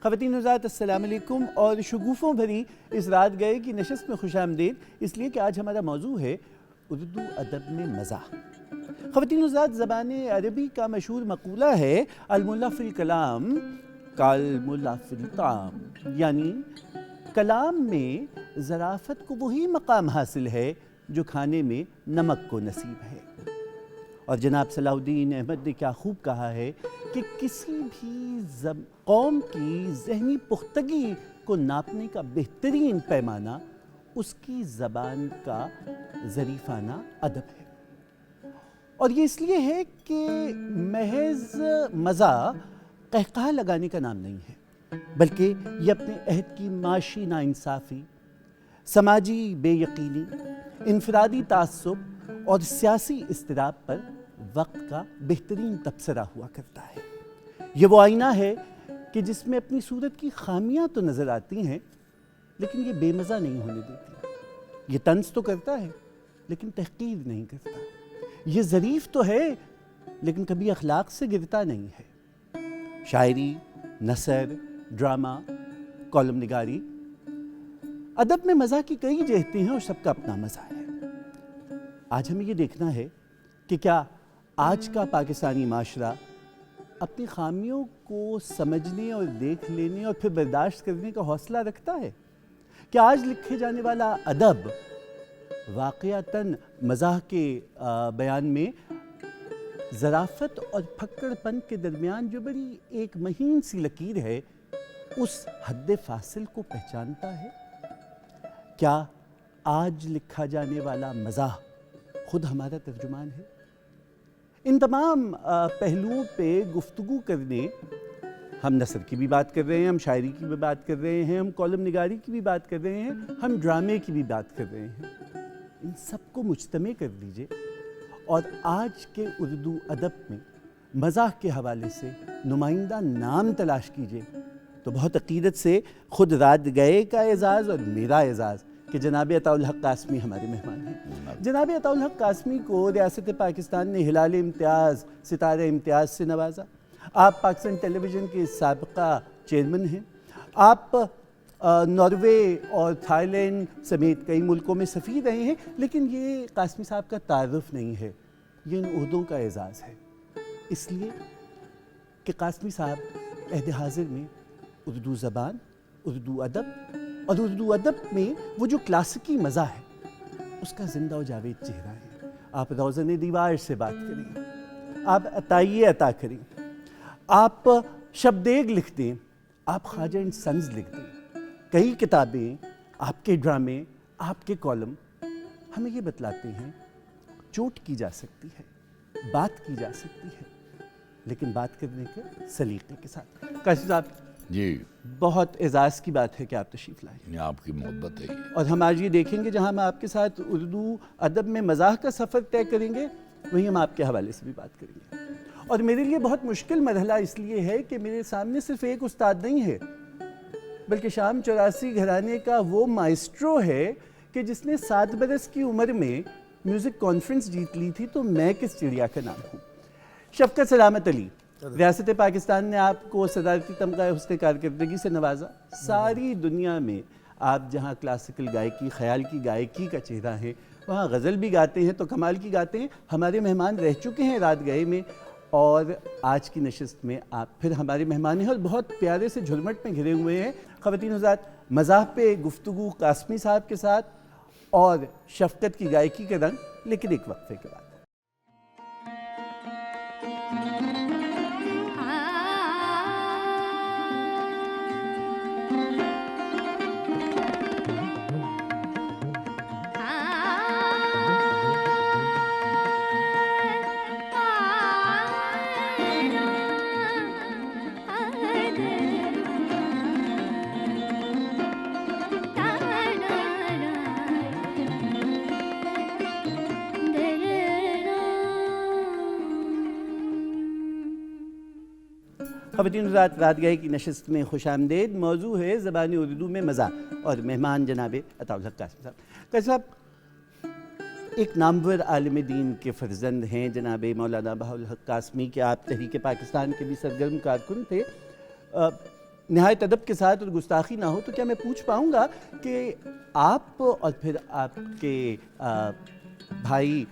خواتین حضرات السلام علیکم اور شگوفوں بھری اس رات گئے کی نشست میں خوش آمدید، اس لیے کہ آج ہمارا موضوع ہے اردو ادب میں مزاح۔ خواتین حضرات، زبان عربی کا مشہور مقولہ ہے الملا فی الکلام کالملا فی الطعام، یعنی کلام میں ظرافت کو وہی مقام حاصل ہے جو کھانے میں نمک کو نصیب ہے۔ اور جناب صلاح الدین احمد نے کیا خوب کہا ہے کہ کسی بھی قوم کی ذہنی پختگی کو ناپنے کا بہترین پیمانہ اس کی زبان کا ظریفانہ ادب ہے۔ اور یہ اس لیے ہے کہ محض مزاح قہقہہ لگانے کا نام نہیں ہے، بلکہ یہ اپنے عہد کی معاشی ناانصافی، سماجی بے یقینی، انفرادی تعصب اور سیاسی اضطراب پر وقت کا بہترین تبصرہ ہوا کرتا ہے۔ یہ وہ آئینہ ہے کہ جس میں اپنی صورت کی خامیاں تو نظر آتی ہیں، لیکن یہ بے مزہ نہیں ہونے دیتی۔ یہ طنز تو کرتا ہے لیکن تحقیر نہیں کرتا۔ یہ ظریف تو ہے لیکن کبھی اخلاق سے گرتا نہیں ہے۔ شاعری، نثر، ڈرامہ، کالم نگاری، ادب میں مزاح کی کئی جہتیں ہیں اور سب کا اپنا مزہ ہے۔ آج ہمیں یہ دیکھنا ہے کہ کیا آج کا پاکستانی معاشرہ اپنی خامیوں کو سمجھنے اور دیکھ لینے اور پھر برداشت کرنے کا حوصلہ رکھتا ہے؟ کیا آج لکھے جانے والا ادب واقعتاً مزاح کے بیان میں ظرافت اور پھکڑ پن کے درمیان جو بڑی ایک مہین سی لکیر ہے اس حد فاصل کو پہچانتا ہے؟ کیا آج لکھا جانے والا مزاح خود ہمارا ترجمان ہے؟ ان تمام پہلوؤں پہ گفتگو کرنے ہم نثر کی بھی بات کر رہے ہیں، ہم شاعری کی بھی بات کر رہے ہیں، ہم کالم نگاری کی بھی بات کر رہے ہیں، ہم ڈرامے کی بھی بات کر رہے ہیں۔ ان سب کو مجتمع کر لیجئے اور آج کے اردو ادب میں مزاح کے حوالے سے نمائندہ نام تلاش کیجئے تو بہت عقیدت سے خود رات گئے کا اعزاز اور میرا اعزاز کہ جناب عطاء الحق قاسمی ہمارے مہمان ہیں۔ جناب عطاء الحق قاسمی کو ریاست پاکستان نے ہلال امتیاز، ستارہ امتیاز سے نوازا۔ آپ پاکستان ٹیلی ویژن کے سابقہ چیئرمین ہیں۔ آپ ناروے اور تھائی لینڈ سمیت کئی ملکوں میں سفیر رہے ہیں، لیکن یہ قاسمی صاحب کا تعارف نہیں ہے، یہ ان عہدوں کا اعزاز ہے، اس لیے کہ قاسمی صاحب عہد حاضر میں اردو زبان، اردو ادب اور اردو ادب میں وہ جو کلاسیکی مزاح ہے اس کا زندہ و جاوید چہرہ ہے۔ آپ روزن دیوار سے بات کریں، آپ عطائیہ عطا کریں، آپ شبدیگ لکھ دیں، آپ خواجہ اینڈ سنز لکھ دیں، کئی کتابیں، آپ کے ڈرامے، آپ کے کالم ہمیں یہ بتلاتے ہیں چوٹ کی جا سکتی ہے، بات کی جا سکتی ہے، لیکن بات کرنے کے سلیقے کے ساتھ۔ قاسم صاحب جی، بہت اعزاز کی بات ہے کہ آپ تشریف لائیں، آپ کی محبت ہے۔ اور ہم آج یہ دیکھیں گے جہاں ہم آپ کے ساتھ اردو ادب میں مزاح کا سفر طے کریں گے وہیں ہم آپ کے حوالے سے بھی بات کریں گے۔ اور میرے لیے بہت مشکل مرحلہ اس لیے ہے کہ میرے سامنے صرف ایک استاد نہیں ہے، بلکہ شام 84 گھرانے کا وہ مائسٹرو ہے کہ جس نے 7 برس کی عمر میں میوزک کانفرنس جیت لی تھی، تو میں کس چڑیا کا نام ہوں۔ شفقت سلامت علی، ریاست پاکستان نے آپ کو صدارتی تمغہ حسن کارکردگی سے نوازا۔ ساری دنیا میں آپ جہاں کلاسیکل گائیکی، خیال کی گائیکی کا چہرہ ہیں، وہاں غزل بھی گاتے ہیں تو کمال کی گاتے ہیں۔ ہمارے مہمان رہ چکے ہیں رات گئے میں، اور آج کی نشست میں آپ پھر ہمارے مہمان ہیں اور بہت پیارے سے جھرمٹ میں گھرے ہوئے ہیں۔ خواتین حضرات، مزاح پہ گفتگو قاسمی صاحب کے ساتھ اور شفقت کی گائیکی کا رنگ، لیکن ایک وقفے کے بعد۔ خواتین حضرات، رات گئے کی نشست میں خوش آمدید۔ موضوع ہے زبان اردو میں مزاح اور مہمان جناب عطاء الحق قاسمی صاحب۔ قاسمی صاحب ایک نامور عالم دین کے فرزند ہیں جناب مولانا بہاءالحق قاسمی، کہ آپ تحریک پاکستان کے بھی سرگرم کارکن تھے۔ نہایت ادب کے ساتھ اور گستاخی نہ ہو تو کیا میں پوچھ پاؤں گا کہ آپ اور پھر آپ کے بھائی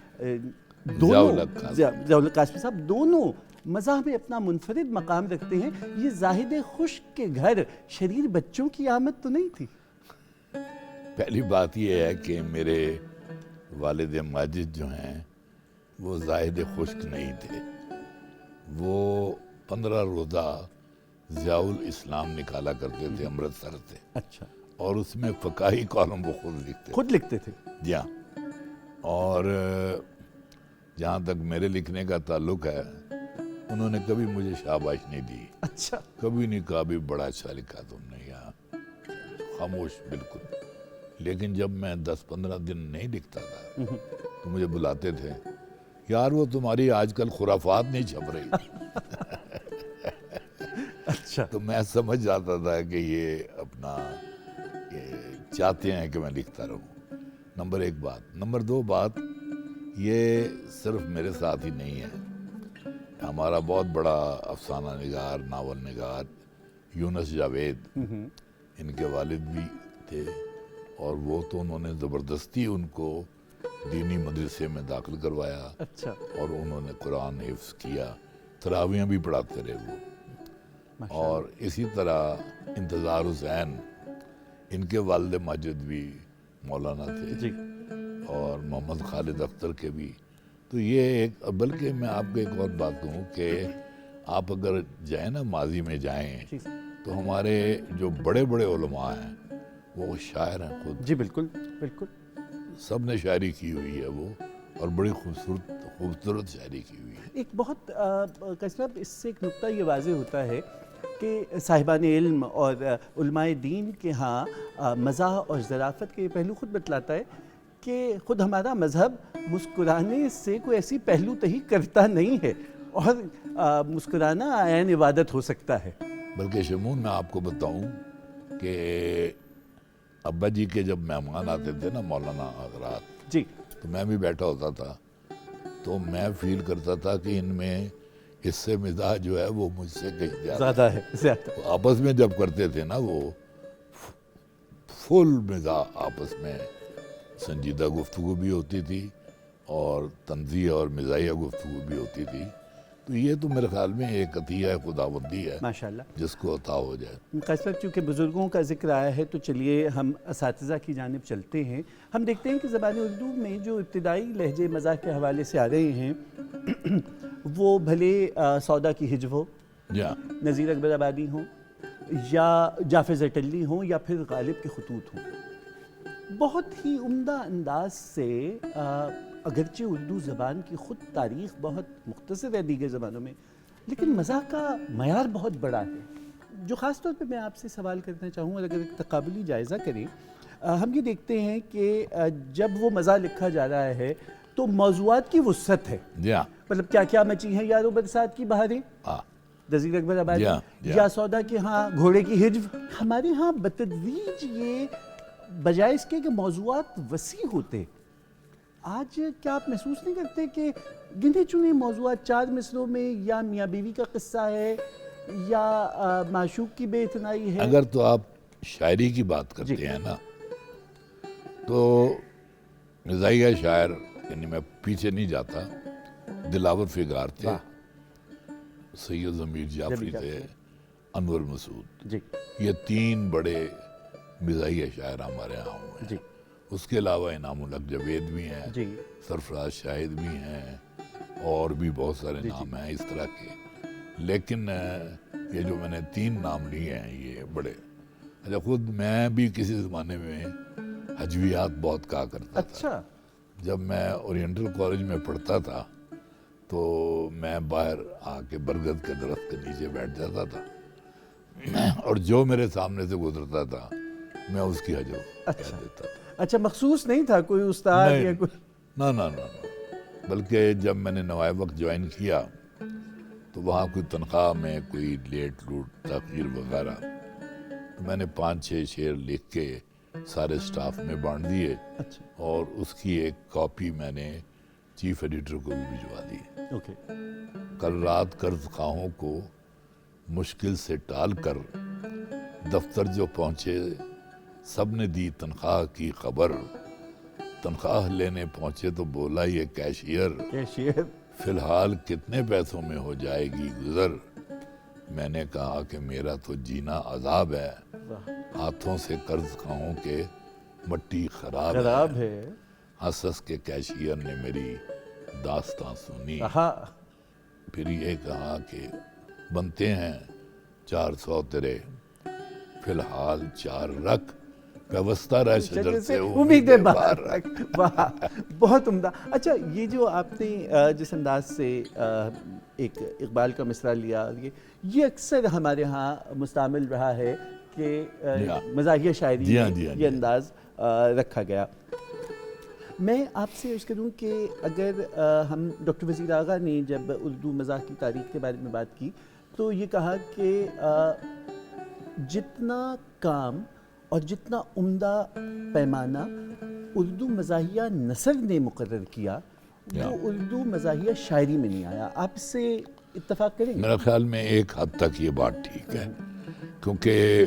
دونوں ضیاء الحق قاسمی صاحب دونوں مزاح میں اپنا منفرد مقام رکھتے ہیں. یہ زاہد خشک کے گھر شریر بچوں کی آمد تو نہیں تھی؟ پہلی بات یہ ہے کہ میرے والد ماجد جو ہیں وہ زاہد خشک نہیں تھے. وہ 15 روزہ ضیاء الاسلام نکالا کرتے تھے امرتسر سے. اچھا. اور اس میں فقاہی کالم وہ خود لکھتے تھے. جی ہاں. اور جہاں تک میرے لکھنے کا تعلق ہے انہوں نے کبھی مجھے شاباش نہیں دی. اچھا. کبھی نہیں کہا بھی بڑا اچھا لکھا تم نے. یہاں خاموش بالکل. لیکن جب میں 10-15 دن نہیں لکھتا تھا تو مجھے بلاتے تھے, یار وہ تمہاری آج کل خرافات نہیں چھپ رہی. اچھا. تو میں سمجھ جاتا تھا کہ یہ اپنا چاہتے ہیں کہ میں لکھتا رہوں. نمبر 1 بات. نمبر 2 بات, یہ صرف میرے ساتھ ہی نہیں ہے. ہمارا بہت بڑا افسانہ نگار, ناول نگار یونس جاوید, ان کے والد بھی تھے اور وہ تو انہوں نے زبردستی ان کو دینی مدرسے میں داخل کروایا. اچھا. اور انہوں نے قرآن حفظ کیا, تراویحیں بھی پڑھاتے رہے وہ. اور اسی طرح انتظار حسین, ان کے والد ماجد بھی مولانا تھے جی. اور محمد خالد اختر کے بھی. تو یہ ایک, بلکہ میں آپ کو ایک اور بات کہوں کہ آپ اگر جائیں نا ماضی میں جائیں تو ہمارے جو بڑے بڑے علماء ہیں وہ شاعر ہیں خود. جی بالکل بالکل. سب نے شاعری کی ہوئی ہے وہ, اور بڑی خوبصورت شاعری کی ہوئی ہے. ایک بہت صاحب اس سے ایک نقطہ یہ واضح ہوتا ہے کہ صاحبان علم اور علماء دین کے ہاں مزاح اور ظرافت کے یہ پہلو خود بتلاتا ہے کہ خود ہمارا مذہب مسکرانے سے کوئی ایسی پہلو تہی کرتا نہیں ہے, اور مسکرانا عین عبادت ہو سکتا ہے. بلکہ شمون میں آپ کو بتاؤں کہ ابا جی کے جب مہمان آتے تھے نا مولانا حضرات, جی, تو میں بھی بیٹھا ہوتا تھا تو میں فیل کرتا تھا کہ ان میں اس سے مزاح جو ہے وہ مجھ سے کہیں زیادہ ہے. آپس میں جب کرتے تھے نا وہ فل مزاح, آپس میں سنجیدہ گفتگو بھی ہوتی تھی اور طنزیہ اور مزاحیہ گفتگو بھی ہوتی تھی. تو یہ تو میرے خیال میں ایک عطیہ خداوندی ہے ماشاءاللہ جس کو عطا ہو جائے. قاسم صاحب, چونکہ بزرگوں کا ذکر آیا ہے تو چلیے ہم اساتذہ کی جانب چلتے ہیں. ہم دیکھتے ہیں کہ زبان اردو میں جو ابتدائی لہجے مزاح کے حوالے سے آ رہے ہیں وہ بھلے سودا کی ہجو ہو, نذیر اکبر آبادی ہوں, یا جعفر زیٹلی ہوں, یا پھر غالب کے خطوط ہوں, بہت ہی عمدہ انداز سے اگرچہ اردو زبان کی خود تاریخ بہت مختصر ہے دیگر زبانوں میں, لیکن مزاح کا معیار بہت بڑا ہے. جو خاص طور پہ میں آپ سے سوال کرنا چاہوں اور اگر ایک تقابلی جائزہ کریں, ہم یہ دیکھتے ہیں کہ جب وہ مزاح لکھا جا رہا ہے تو موضوعات کی وسعت ہے. مطلب کیا کیا مچی ہیں یارو برسات کی بہاریں, نذیر اکبر آبادی, یا سودا کے ہاں گھوڑے کی ہجو. ہمارے ہاں بتدریج یہ بجائے اس کے کہ موضوعات وسیع ہوتے, آج کیا آپ محسوس نہیں کرتے کہ گنے چنے موضوعات 4 مصروں میں یا میاں بیوی کا قصہ ہے یا معشوق کی بے اتنائی ہے؟ اگر تو آپ شاعری کی بات کرتے ہیں نا تو مزاحیہ شاعر, یعنی میں پیچھے نہیں جاتا, دلاور فگار تھے, سید ضمیر جعفری تھے, انور مسعود. یہ 3 بڑے مزاحیہ شاعر ہمارے یہاں ہوئے ہیں. اس کے علاوہ انعام الحق جاوید بھی ہیں, سرفراز شاہد بھی ہیں, اور بھی بہت سارے نام ہیں اس طرح کے. لیکن یہ جو میں نے 3 نام لیے ہیں یہ بڑے. اچھا, خود میں بھی کسی زمانے میں حجویات بہت کہا کرتا تھا. جب میں اورینٹل کالج میں پڑھتا تھا تو میں باہر آ کے برگد کے درخت کے نیچے بیٹھ جاتا تھا اور جو میرے سامنے سے گزرتا تھا میں اس کی حجو کہہ دیتا تھا. اچھا, مخصوص نہیں تھا کوئی استاد یا کوئی؟ نہ, بلکہ جب میں نے نوائے وقت جوائن کیا تو وہاں کوئی تنخواہ میں کوئی لیٹ لوٹ تاخیر وغیرہ, تو میں نے 5-6 شعر لکھ کے سارے سٹاف میں بانٹ دیے, اور اس کی ایک کاپی میں نے چیف ایڈیٹر کو بھی بھجوا دی. کل رات قرض خواہوں کو مشکل سے ٹال کر دفتر جو پہنچے سب نے دی تنخواہ کی خبر، تنخواہ لینے پہنچے تو بولا یہ کیشیئر فی الحال کتنے پیسوں میں ہو جائے گی گزر؟ میں نے کہا کہ میرا تو جینا عذاب ہے، ہاتھوں سے قرض کھاؤں کہ مٹی خراب ہے۔ ہنس کے کیشیئر نے میری داستان سنی، پھر یہ کہا کہ بنتے ہیں 400 تیرے، فی الحال 4 رکھ، ویوستہ رہ شجر سے امیدیں باہر رکھ۔ واہ، بہت عمدہ۔ اچھا، یہ جو آپ نے جس انداز سے ایک اقبال کا مصرع لیا، یہ اکثر ہمارے ہاں مستعمل رہا ہے کہ مزاحیہ شاعری میں یہ انداز رکھا گیا۔ میں آپ سے عرض کروں کہ اگر ہم ڈاکٹر وزیر آغا نے جب اردو مزاح کی تاریخ کے بارے میں بات کی تو یہ کہا کہ جتنا کام اور جتنا عمدہ پیمانہ اردو مزاحیہ نثر نے مقرر کیا وہ اردو مزاحیہ شاعری میں نہیں آیا۔ آپ اس سے اتفاق کریں گے؟ میرا خیال میں ایک حد تک یہ بات ٹھیک ہے، کیونکہ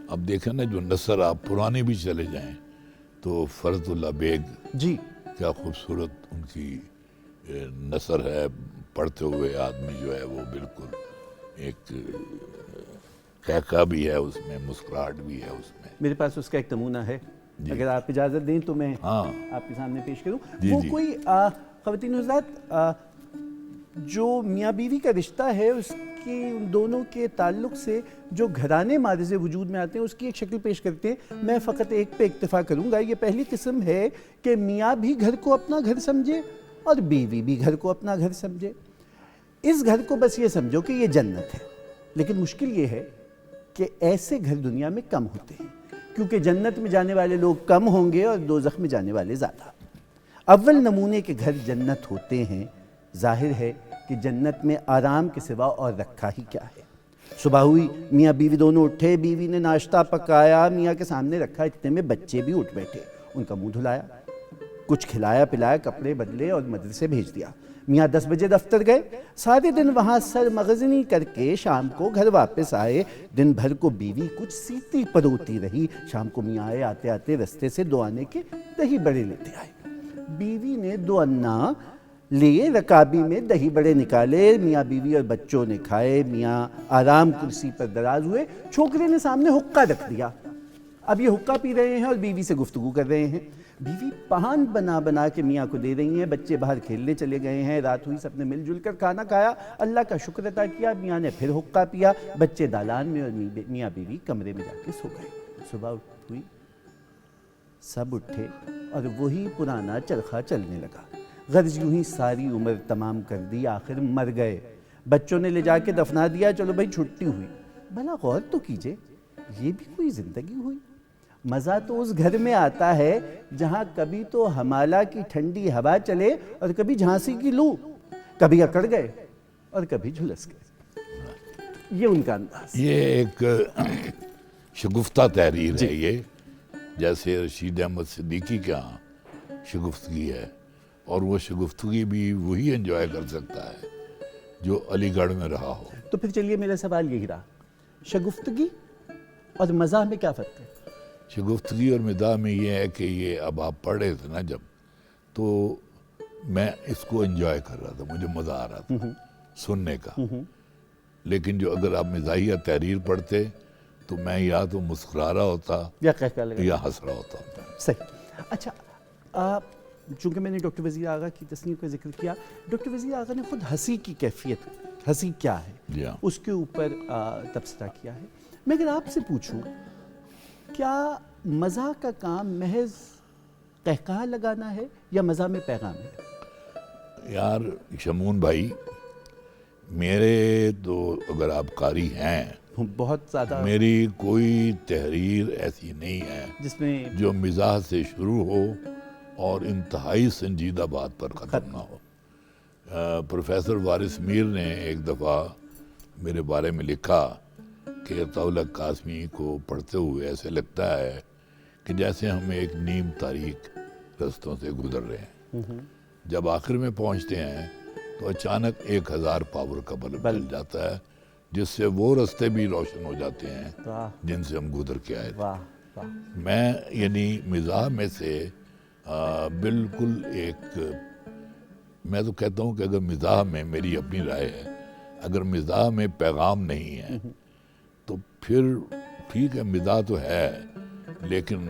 اب دیکھیں نا جو نثر آپ پرانے بھی چلے جائیں تو فرد اللہ بیگ جی کیا خوبصورت ان کی نثر ہے، پڑھتے ہوئے آدمی جو ہے وہ بالکل ایک کہکا بھی ہے اس میں، مسکراہٹ بھی ہے اس میں۔ میرے پاس اس کا ایک نمونہ ہے، اگر آپ اجازت دیں تو میں آپ کے سامنے پیش کروں۔ وہ کوئی خواتین حضرات جو میاں بیوی کا رشتہ ہے اس کی ان دونوں کے تعلق سے جو گھرانے مارز وجود میں آتے ہیں اس کی ایک شکل پیش کرتے ہیں۔ میں فقط ایک پہ اکتفا کروں گا۔ یہ پہلی قسم ہے کہ میاں بھی گھر کو اپنا گھر سمجھے اور بیوی بھی گھر کو اپنا گھر سمجھے۔ اس گھر کو بس یہ سمجھو کہ یہ جنت ہے، لیکن مشکل یہ ہے کہ ایسے گھر دنیا میں کم ہوتے ہیں، کیونکہ جنت میں جانے والے لوگ کم ہوں گے اور دوزخ میں جانے والے زیادہ۔ اول نمونے کے گھر جنت ہوتے ہیں۔ ظاہر ہے کہ جنت میں آرام کے سوا اور رکھا ہی کیا ہے۔ صبح ہوئی، میاں بیوی دونوں اٹھے، بیوی نے ناشتہ پکایا، میاں کے سامنے رکھا، اتنے میں بچے بھی اٹھ بیٹھے، ان کا منہ دھلایا، کچھ کھلایا پلایا، کپڑے بدلے اور مدرسے بھیج دیا۔ میاں 10 بجے دفتر گئے، سارے دن وہاں سر مغزنی کر کے شام کو گھر واپس آئے۔ دن بھر کو بیوی کچھ سیتی پروتی رہی، شام کو میاں آئے، آتے آتے رستے سے 2 آنے کے دہی بڑے لیتے آئے۔ بیوی نے 2 انا لیے، رکابی میں دہی بڑے نکالے، میاں بیوی اور بچوں نے کھائے۔ میاں آرام کرسی پر دراز ہوئے، چھوکرے نے سامنے حقہ رکھ دیا۔ اب یہ حقہ پی رہے ہیں اور بیوی سے گفتگو کر رہے ہیں۔ بیوی پان بنا بنا کے میاں کو دے رہی ہیں، بچے باہر کھیلنے چلے گئے ہیں، رات ہوئی، سب نے مل جل کر کھانا کھایا، اللہ کا شکر ادا کیا۔ میاں نے پھر حقہ پیا، بچے دالان میں اور میاں بیوی کمرے میں جا کے سو گئے۔ صبح ہوئی، سب اٹھے اور وہی پرانا چرخہ چلنے لگا۔ غرض یوں ہی ساری عمر تمام کر دی، آخر مر گئے۔ بچوں نے لے جا کے دفنا دیا، چلو بھائی چھٹی ہوئی۔ بھلا غور تو کیجئے، یہ بھی کوئی زندگی ہوئی؟ مزہ تو اس گھر میں آتا ہے جہاں کبھی تو ہمالہ کی ٹھنڈی ہوا چلے اور کبھی جھانسی کی لو، کبھی اکڑ گئے اور کبھی جھلس گئے۔ یہ ان کا انداز۔ یہ ایک شگفتہ تحریر ہے، یہ جیسے رشید احمد صدیقی کے ہاں شگفتگی ہے، اور وہ شگفتگی بھی وہی انجوائے کر سکتا ہے جو علی گڑھ میں رہا ہو۔ تو پھر چلیے میرا سوال یہی رہا، شگفتگی اور مزاح میں کیا فرق ہے؟ شگفتگی اور مزاح میں یہ ہے کہ یہ اب آپ پڑھ رہے تھے نا جب، تو میں اس کو انجوائے کر رہا تھا، مجھے مزہ آ رہا تھا سننے کا، لیکن جو اگر آپ مزاحیہ تحریر پڑھتے تو میں یا تو مسکرا رہا ہوتا یا ہنس رہا ہوتا۔ صحیح۔ اچھا، چونکہ میں نے ڈاکٹر وزیر آغا کی تصنیف کا ذکر کیا، ڈاکٹر وزیر آغا نے خود ہنسی کی کیفیت، ہنسی کیا ہے، اس کے اوپر تبصرہ کیا ہے۔ میں اگر آپ سے پوچھوں کیا مزاح کا کام محض قہقہہ لگانا ہے یا مزاح میں پیغام ہے؟ یار شمون بھائی، میرے تو اگر آپ قاری ہیں بہت زیادہ، میری کوئی تحریر ایسی نہیں ہے جس میں جو مزاح سے شروع ہو اور انتہائی سنجیدہ بات پر ختم نہ ہو۔ پروفیسر وارث میر نے ایک دفعہ میرے بارے میں لکھا کہ طولق قاسمی کو پڑھتے ہوئے ایسے لگتا ہے کہ جیسے ہم ایک نیم تاریک رستوں سے گزر رہے ہیں، جب آخر میں پہنچتے ہیں تو اچانک 1000 پاور کا بلب جل جاتا ہے، جس سے وہ راستے بھی روشن ہو جاتے ہیں واہ جن سے ہم گزر کے آئے تھے. واہ واہ. میں یعنی مزاح میں سے بالکل ایک، میں تو کہتا ہوں کہ اگر مزاح میں، میری اپنی رائے ہے، اگر مزاح میں پیغام نہیں ہے تو پھر ٹھیک ہے، مزاح تو ہے لیکن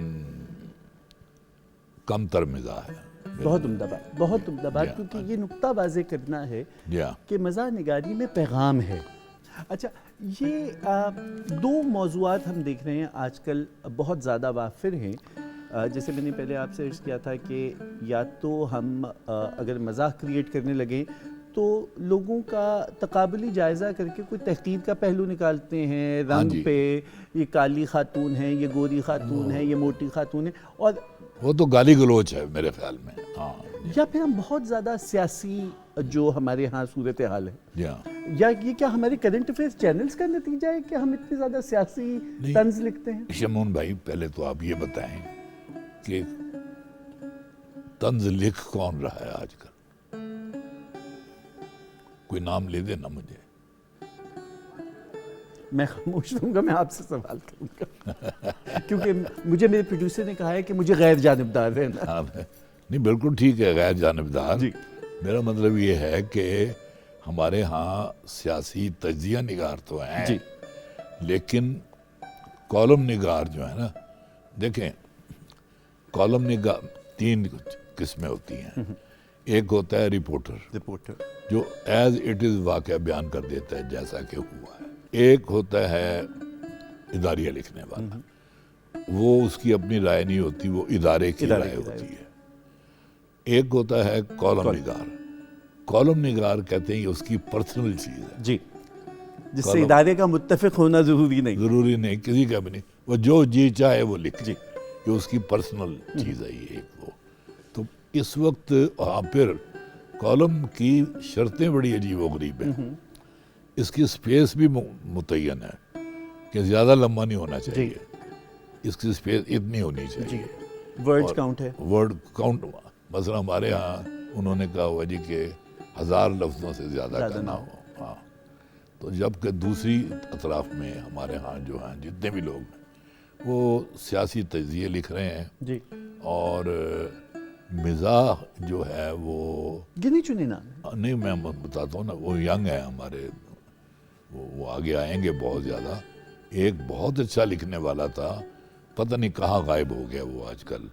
کم تر مزاح ہے. بہت عمدہ بات، بہت عمدہ بات، جی. کیونکہ یہ نقطہ واضح کرنا ہے جی ہاں. کہ مزاح نگاری میں پیغام ہے. اچھا، یہ دو موضوعات ہم دیکھ رہے ہیں آج کل بہت زیادہ وافر ہیں. جیسے میں نے پہلے آپ سے عرض کیا تھا کہ یا تو ہم اگر مزاح کریٹ کرنے لگیں تو لوگوں کا تقابلی جائزہ کر کے کوئی تحقیر کا پہلو نکالتے ہیں، رنگ جی. پہ، یہ کالی خاتون ہے، یہ گوری خاتون ہے، یہ موٹی خاتون ہے، اور وہ تو گالی گلوچ ہے میرے خیال میں. ہاں. یا پھر ہم بہت زیادہ سیاسی جو ہمارے ہاں صورتحال ہے، جی ہاں. یا یہ کیا ہمارے کرنٹ افیئرس چینلز کا نتیجہ ہے کہ ہم اتنے زیادہ سیاسی طنز لکھتے ہیں؟ شمعون بھائی، پہلے تو آپ یہ بتائیں کہ طنز لکھ کون رہا ہے آج کل؟ کوئی نام لے دے نا مجھے. میں خاموش رہوں گا، میں آپ سے سوال کروں گا کیونکہ مجھے میرے پروڈیوسر نے کہا ہے کہ مجھے غیر جانبدار رہنا. نہیں، بالکل ٹھیک ہے، غیر جانبدار. جی. میرا مطلب یہ ہے کہ ہمارے ہاں سیاسی تجزیہ نگار تو ہیں جی. لیکن کالم نگار جو ہے نا، دیکھیں کالم نگار 3 قسمیں ہوتی ہیں. ایک ہوتا ہے رپورٹر جو ایز اٹ از واقعہ بیان کر دیتا ہے جیسا کہ ہوا ہے. ایک ہوتا ہے اداریہ لکھنے والا، وہ اس کی اپنی رائے نہیں ہوتی، وہ ادارے کی رائے ہوتی ہے. ایک ہوتا ہے کالم نگار. کالم نگار کہتے ہیں یہ اس کی پرسنل چیز ہے. جی، جس سے ادارے کا متفق ہونا ضروری نہیں، کسی کا بھی نہیں. وہ جو جی چاہے وہ لکھ. جی. یہ اس کی پرسنل چیز ہے یہ ایک. وہ تو اس وقت پھر کالم کی شرطیں بڑی عجیب و غریب ہیں. اس کی سپیس بھی متعین ہے کہ زیادہ لمبا نہیں ہونا چاہیے. اس کی سپیس اتنی ہونی چاہیے. ورڈ کاؤنٹ ہے. ورڈ کاؤنٹ مثلا ہمارے ہاں انہوں نے کہا ہوا جی کہ 1000 لفظوں سے زیادہ کا نہ ہو. ہاں. تو جبکہ دوسری اطراف میں ہمارے ہاں جو ہیں جتنے بھی لوگ ہیں وہ سیاسی تجزیے لکھ رہے ہیں. جی. اور مزاح جو ہے وہ گنے چنے نام نہیں، میں بتاتا ہوں نا، وہ ینگ ہیں ہمارے، وہ آگے آئیں گے بہت زیادہ. ایک بہت اچھا لکھنے والا تھا، پتہ نہیں کہاں غائب ہو گیا وہ آج کل،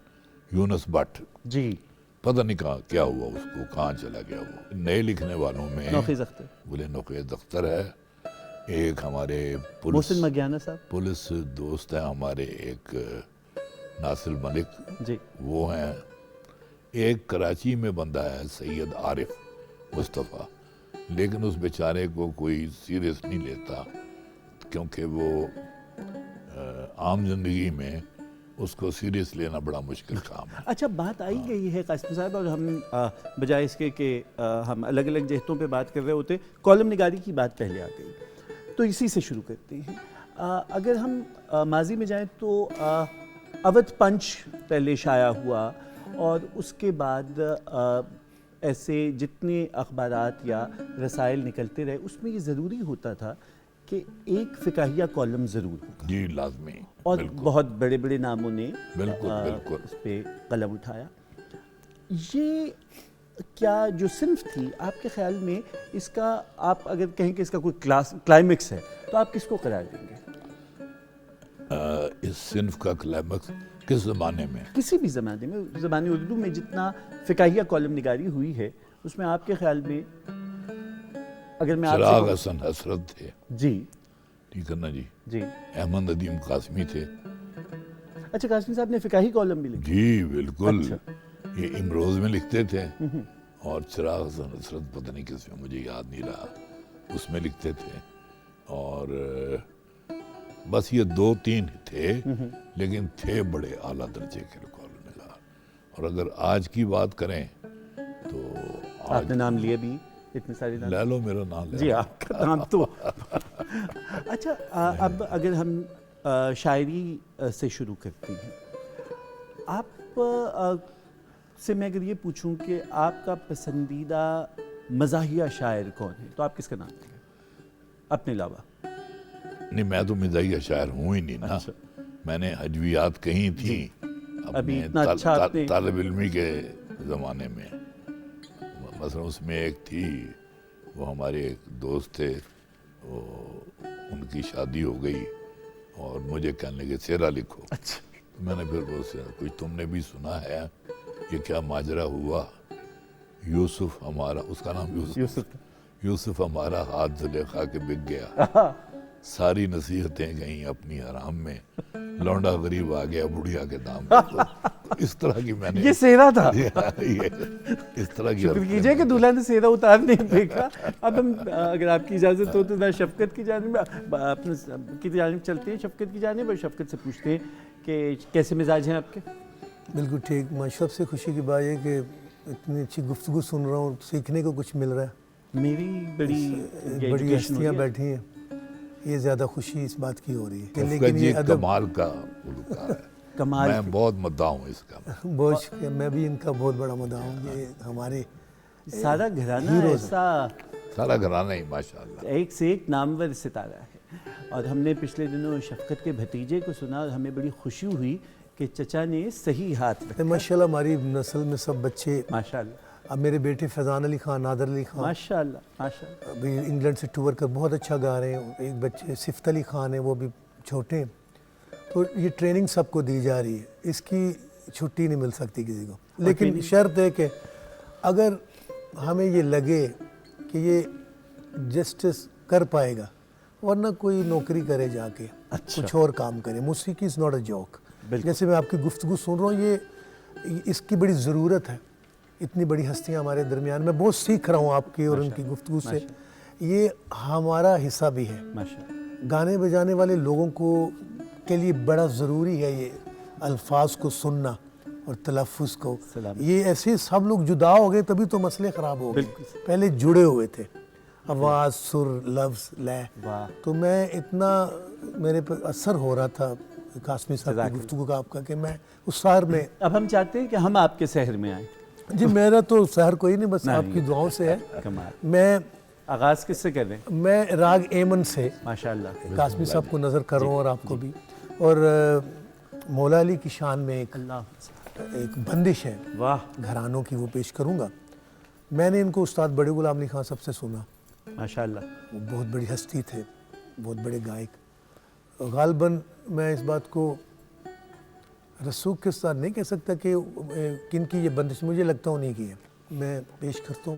یونس بٹ. جی. پتہ نہیں کہاں کیا ہوا اس کو، کہاں چلا گیا وہ. نئے لکھنے والوں میں نوخیز اختر، بولے نوخیز اختر ہے. ایک ہمارے محسن مگیانہ صاحب، پولیس دوست ہیں ہمارے، ایک ناصر ملک. جی. وہ ہیں. ایک کراچی میں بندہ ہے سید عارف مصطفیٰ، لیکن اس بیچارے کو کوئی سیریس نہیں لیتا کیونکہ وہ عام زندگی میں اس کو سیریس لینا بڑا مشکل کام ہے. اچھا، بات آئی گئی ہے قاسم صاحب، اور ہم بجائے اس کے کہ ہم الگ الگ جہتوں پہ بات کر رہے ہوتے، کالم نگاری کی بات پہلے آ گئی، تو اسی سے شروع کرتے ہیں. اگر ہم ماضی میں جائیں تو اودھ پنچ پہلے شائع ہوا، اور اس کے بعد ایسے جتنے اخبارات یا رسائل نکلتے رہے اس میں یہ ضروری ہوتا تھا کہ ایک فقاہیہ کالم ضرور ہوگا. جی لازمی. اور بہت بڑے بڑے ناموں نے بالکل اس پہ قلم اٹھایا. یہ کیا جو صنف تھی آپ کے خیال میں، اس کا آپ اگر کہیں کہ اس کا کوئی کلائمیکس ہے تو آپ کس کو قرار دیں گے؟ اس صنف کا کلائمیکس کس زمانے میں؟ کسی بھی زمانے میں، زبان اردو میں جتنا فقاہیہ کالم نگاری ہوئی ہے اس میں آپ کے خیال میں اگر میں آپ سے چراغ حسن حسرت تھے. جی. ٹھیک ہے نا جی. جی. احمد ندیم قاسمی تھے. اچھا، قاسمی صاحب نے فقاہی کالم بھی لکھے؟ جی بالکل. یہ امروز میں لکھتے تھے، اور چراغ حسن حسرت پتہ نہیں کس میں، مجھے یاد نہیں رہا، اس میں لکھتے تھے. اور بس یہ 2-3 تھے، لیکن تھے بڑے اعلیٰ درجے کے کالم نگار. اور اگر آج کی بات کریں تو آپ نے نام لیے بھی اتنے سارے نام. لے لو میرا نام. جی، آپ کا نام تو اچھا. اب اگر ہم شاعری سے شروع کرتے ہیں، آپ سے میں اگر یہ پوچھوں کہ آپ کا پسندیدہ مزاحیہ شاعر کون ہے تو آپ کس کا نام دیں گے؟ اپنے علاوہ؟ نہیں میں تو مزاحیہ شاعر ہوں ہی نہیں نا. میں نے حجویات کہیں تھیں ابھی اپنے اتنا اچھا آپ نے طالب علمی کے زمانے میں. مثلا اس میں ایک تھی, وہ ہمارے ایک دوست تھے, وہ ان کی شادی ہو گئی اور مجھے کہنے لگے سیرا لکھو. اچھا میں نے پھر وہ سے کچھ تم نے بھی سنا ہے یہ کیا ماجرا ہوا, یوسف ہمارا, اس کا نام یوسف ہمارا ہاتھ زلیخا کے بک گیا, ساری نصیحتیں گئیں اپنی حرام میں, لونڈا غریب آ گیا بڑھیا کے دام پہ. تو اس طرح کی میں نے یہ سیرا تھا. اس طرح کی شکر کیجئے کہ دولہا نے سیرا اتار نہیں پھینکا. اب ہم اگر آپ کی اجازت ہو تو میں شفقت کی جانب کی جانب چلتے ہیں, شفقت کی جانب, اور شفقت سے پوچھتے ہیں کہ کیسے مزاج ہیں آپ کے؟ بالکل ٹھیک. میں سب سے خوشی کی بات ہے کہ اتنی اچھی گفتگو سن رہا ہوں, سیکھنے کو کچھ مل رہا ہے. میری بڑی ہستیاں بیٹھی ہیں, یہ زیادہ خوشی اس بات کی ہو رہی ہے. لیکن یہ کمال کا گلوکار ہے, کمال. میں بہت مداح ہوں اس کا. بہت شکریہ, میں بھی ان کا بہت بڑا مداح ہوں. یہ ہمارے سارا گھرانہ ایسا, سارا گھرانہ ہی ماشاءاللہ ایک سے ایک نامور ستارہ ہے. اور ہم نے پچھلے دنوں شفقت کے بھتیجے کو سنا اور ہمیں بڑی خوشی ہوئی کہ چچا نے صحیح ہاتھ رکھا. ماشاءاللہ ہماری نسل میں سب بچے, ماشاءاللہ. اب میرے بیٹے فیضان علی خان, نادر علی خان, ماشاءاللہ ماشاءاللہ, ابھی انگلینڈ سے ٹور کر بہت اچھا گا رہے ہیں. ایک بچے صفت علی خان ہیں, وہ بھی چھوٹے ہیں. تو یہ ٹریننگ سب کو دی جا رہی ہے, اس کی چھٹی نہیں مل سکتی کسی کو. لیکن شرط ہے کہ اگر ہمیں یہ لگے کہ یہ جسٹس کر پائے گا, ورنہ کوئی نوکری کرے جا کے, کچھ اور کام کرے. موسیقی از ناٹ اے جوک. جیسے میں آپ کی گفتگو سن رہا ہوں, یہ اس کی بڑی ضرورت ہے. اتنی بڑی ہستیاں ہمارے درمیان, میں بہت سیکھ رہا ہوں آپ کی اور ان کی گفتگو سے. یہ ہمارا حصہ بھی ہے. گانے بجانے والے لوگوں کو کے لیے بڑا ضروری ہے یہ الفاظ کو سننا اور تلفظ کو. یہ ایسے سب لوگ جدا ہو گئے تبھی تو مسئلے خراب ہو گئے. پہلے جڑے ہوئے تھے, آواز, سر, لفظ, لے. تو میں اتنا, میرے پر اثر ہو رہا تھا قاسمی صاحب کی گفتگو کا آپ کا, کہ میں اس سحر میں, اب ہم چاہتے ہیں کہ ہم آپ کے سحر میں آئیں. جی میرا تو سحر کوئی نہیں, بس آپ کی دعاؤں سے ہے. میں آغاز کس سے کر رہے ہیں؟ میں راگ ایمن سے ماشاءاللہ قاسمی صاحب کو نظر کر رہا ہوں, اور آپ کو بھی. اور مولا علی کی شان میں ایک بندش ہے گھرانوں کی, وہ پیش کروں گا. میں نے ان کو استاد بڑے غلام علی خان صاحب سے سنا. ماشاءاللہ, وہ بہت بڑی ہستی تھے, بہت بڑے گائک. غالباً میں اس بات کو رسوخ کے ساتھ نہیں کہہ سکتا کہ کن کی یہ بندش, مجھے لگتا انہیں کی ہے. میں پیش کرتا ہوں.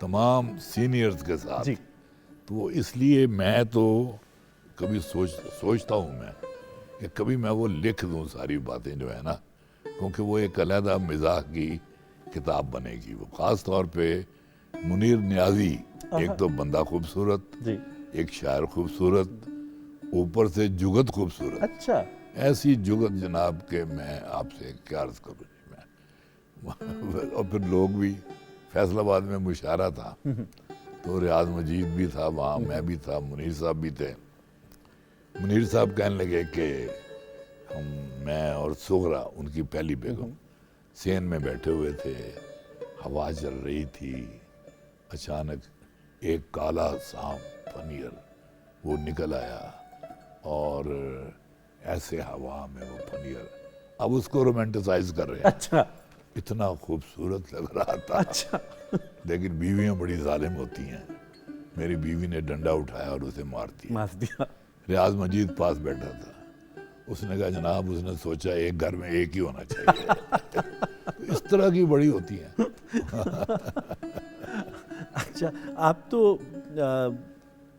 تمام سینئرز کے ساتھ. جی. تو اس لیے میں تو کبھی سوچتا ہوں میں کہ کبھی میں وہ لکھ دوں ساری باتیں جو ہے نا, کیونکہ وہ ایک علیحدہ مزاح کی کتاب بنے گی. وہ خاص طور پہ منیر نیازی ایک تو بندہ خوبصورت, جی. ایک شاعر خوبصورت, اوپر سے جگت خوبصورت. اچھا. ایسی جگت جناب کہ میں آپ سے کیا عرض کروں جی میں. اور پھر لوگ بھی, فیصل آباد میں مشاعرہ تھا تو ریاض مجید بھی تھا وہاں, میں بھی تھا, منیر صاحب بھی تھے. منیر صاحب کہنے لگے کہ میں اور سغرا ان کی پہلی بیگم سین میں بیٹھے ہوئے تھے, ہوا چل رہی تھی, اچانک ایک کالا سانپ پنیر وہ نکل آیا اور ایسے ہوا میں وہ پنیر, اب اس کو رومانٹیسائز کر رہے ہیں. اچھا. اتنا خوبصورت لگ رہا تھا. اچھا. لیکن بیویاں بڑی ظالم ہوتی ہیں. میری بیوی نے ڈنڈا اٹھایا اور اسے مار دیا. ریاض مجید پاس بیٹھا تھا, اس نے کہا جناب اس نے سوچا ایک گھر میں ایک ہی ہونا چاہیے. اس طرح کی بڑی ہوتی ہیں. اچھا, آپ تو